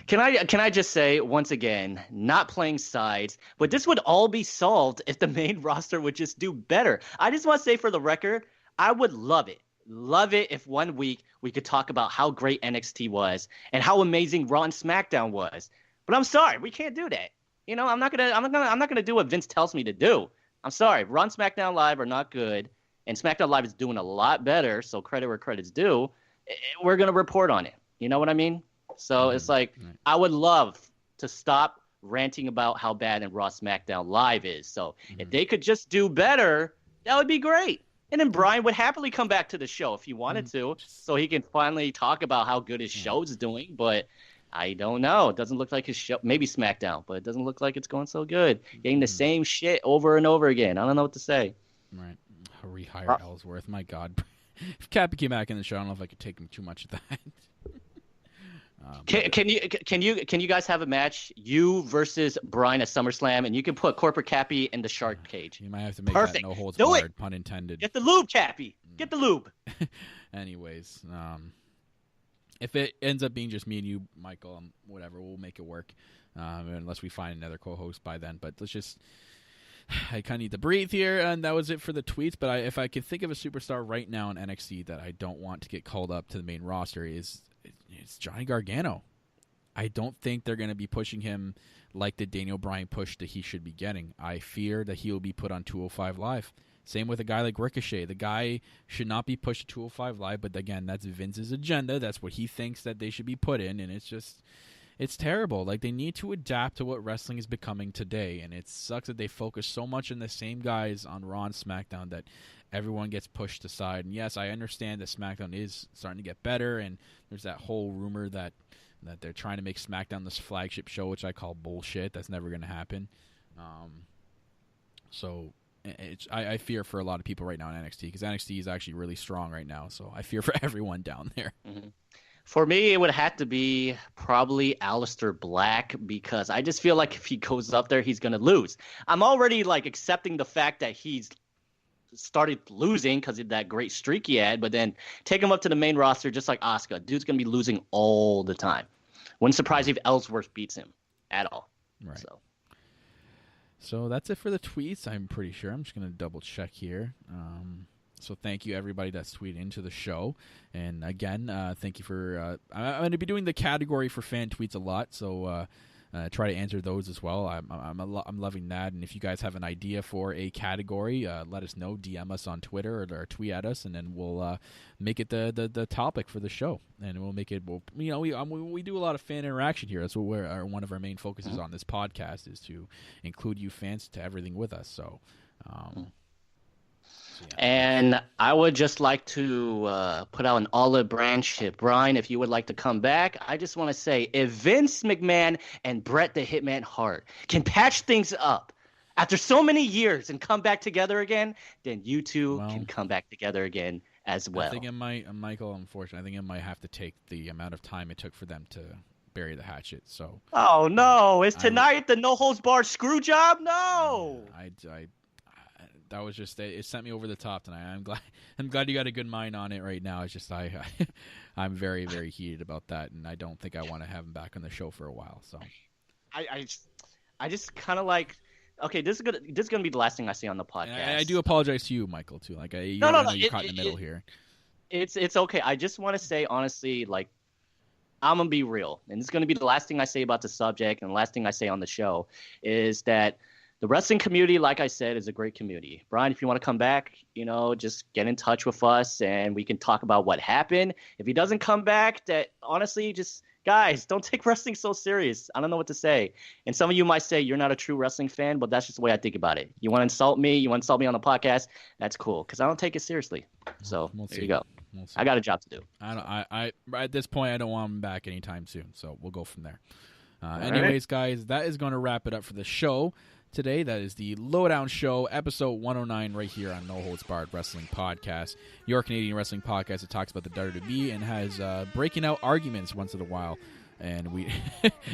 can I just say once again, not playing sides, but this would all be solved if the main roster would just do better. I just want to say for the record, I would love it if 1 week we could talk about how great NXT was and how amazing Raw and SmackDown was. But I'm sorry, we can't do that. I'm not gonna do what Vince tells me to do. I'm sorry, Raw and SmackDown Live are not good, and SmackDown Live is doing a lot better. So credit where credit's due. We're gonna report on it. You know what I mean? So it's like, I would love to stop ranting about how bad and Raw SmackDown Live is. So if they could just do better, that would be great. And then Brian would happily come back to the show if he wanted to, so he can finally talk about how good his show is doing. But I don't know. It doesn't look like his show, maybe SmackDown, but it doesn't look like it's going so good. Getting the same shit over and over again. I don't know what to say. Right. Rehire Ellsworth. My God. If Cappy came back in the show, I don't know if I could take him too much of that. Can you guys have a match, you versus Brian at SummerSlam, and you can put Corporate Cappy in the shark cage? You might have to make Perfect. that no holds Do barred, it. pun intended. Get the lube, Cappy. Get the lube. Anyways, if it ends up being just me and you, Michael, whatever, we'll make it work. Unless we find another co-host by then. But let's just. I kind of need to breathe here, and that was it for the tweets. But if I could think of a superstar right now in NXT that I don't want to get called up to the main roster, it's Johnny Gargano. I don't think they're going to be pushing him like the Daniel Bryan push that he should be getting. I fear that he will be put on 205 Live. Same with a guy like Ricochet. The guy should not be pushed to 205 Live, but again, that's Vince's agenda. That's what he thinks that they should be put in, and it's terrible. Like, they need to adapt to what wrestling is becoming today, and it sucks that they focus so much on the same guys on Raw and SmackDown that everyone gets pushed aside. And yes, I understand that SmackDown is starting to get better, and there's that whole rumor that they're trying to make SmackDown this flagship show, which I call bullshit. That's never going to happen. So I fear for a lot of people right now in NXT, because NXT is actually really strong right now. So I fear for everyone down there. Mm-hmm. For me, it would have to be probably Aleister Black, because I just feel like if he goes up there, he's going to lose. I'm already accepting the fact that he's started losing because of that great streak he had, but then take him up to the main roster just like Asuka. Dude's going to be losing all the time. Wouldn't surprise me if Ellsworth beats him at all. Right. So that's it for the tweets, I'm pretty sure. I'm just going to double check here. So thank you, everybody that's tweeted into the show. And again, thank you for I'm going to be doing the category for fan tweets a lot, so try to answer those as well. I'm loving that. And if you guys have an idea for a category, let us know. DM us on Twitter or tweet at us, and then we'll make it the topic for the show. And we'll make it. We do a lot of fan interaction here. That's what one of our main focuses on this podcast is to include you fans to everything with us. So. And I would just like to put out an olive branch. Brian, if you would like to come back, I just want to say, if Vince McMahon and Bret the Hitman Hart can patch things up after so many years and come back together again, then you two can come back together again as well. I think Michael, unfortunately, I think it might have to take the amount of time it took for them to bury the hatchet. So. Oh no! Is tonight the no holds barred screw job? No. That was just it. Sent me over the top tonight. I'm glad you got a good mind on it right now. It's just I'm very, very heated about that, and I don't think I want to have him back on the show for a while. So I just kind of like, okay, this is gonna be the last thing I say on the podcast. And I do apologize to you, Michael, too. Like you're caught in the middle here. It's okay. I just want to say honestly, like, I'm gonna be real, and it's gonna be the last thing I say about the subject, and the last thing I say on the show is that. The wrestling community, like I said, is a great community. Brian, if you want to come back, just get in touch with us and we can talk about what happened. If he doesn't come back, that honestly, just guys, don't take wrestling so serious. I don't know what to say. And some of you might say you're not a true wrestling fan, but that's just the way I think about it. You want to insult me? You want to insult me on the podcast? That's cool, because I don't take it seriously. So there you go. I got a job to do. I at this point, I don't want him back anytime soon. So we'll go from there. Anyways, guys, that is going to wrap it up for the show. Today, that is the Lowdown Show, episode 109, right here on No Holds Barred Wrestling Podcast, your Canadian wrestling podcast that talks about the WWE and has breaking out arguments once in a while. And we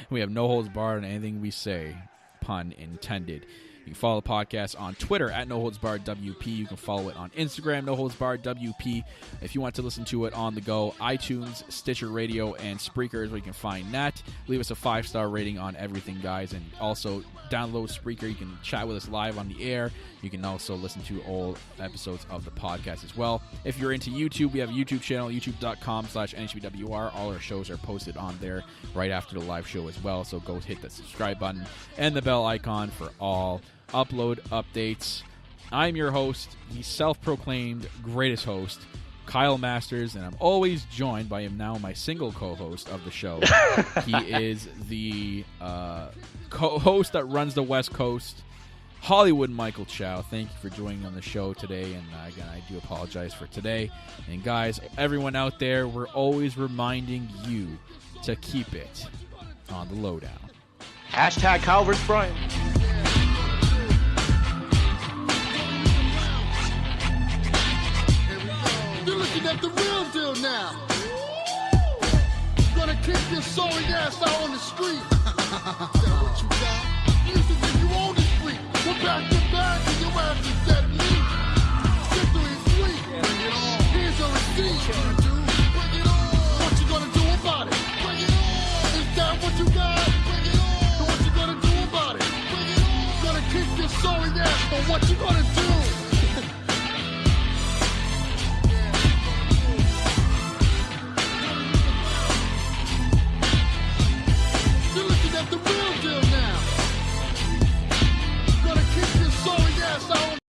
we have no holds barred on anything we say, pun intended. You can follow the podcast on Twitter at NoHoldsBarredWP. You can follow it on Instagram, NoHoldsBarredWP. If you want to listen to it on the go, iTunes, Stitcher Radio, and Spreaker is where you can find that. Leave us a 5-star rating on everything, guys. And also download Spreaker. You can chat with us live on the air. You can also listen to all episodes of the podcast as well. If you're into YouTube, we have a YouTube channel, youtube.com/NHBWR. All our shows are posted on there right after the live show as well. So go hit that subscribe button and the bell icon for all upload updates. I'm your host, the self-proclaimed greatest host, Kyle Masters, and I'm always joined by him now, my single co-host of the show. He is the co-host that runs the West Coast, Hollywood Michael Chow. Thank you for joining on the show today, and again, I do apologize for today. And guys, everyone out there, we're always reminding you to keep it on the lowdown. Hashtag Kyle vs. Brian. You're looking at the real deal now. Gonna kick your sorry ass out on the street. That what you got? Used to think you own the street. We're back to back and your ass is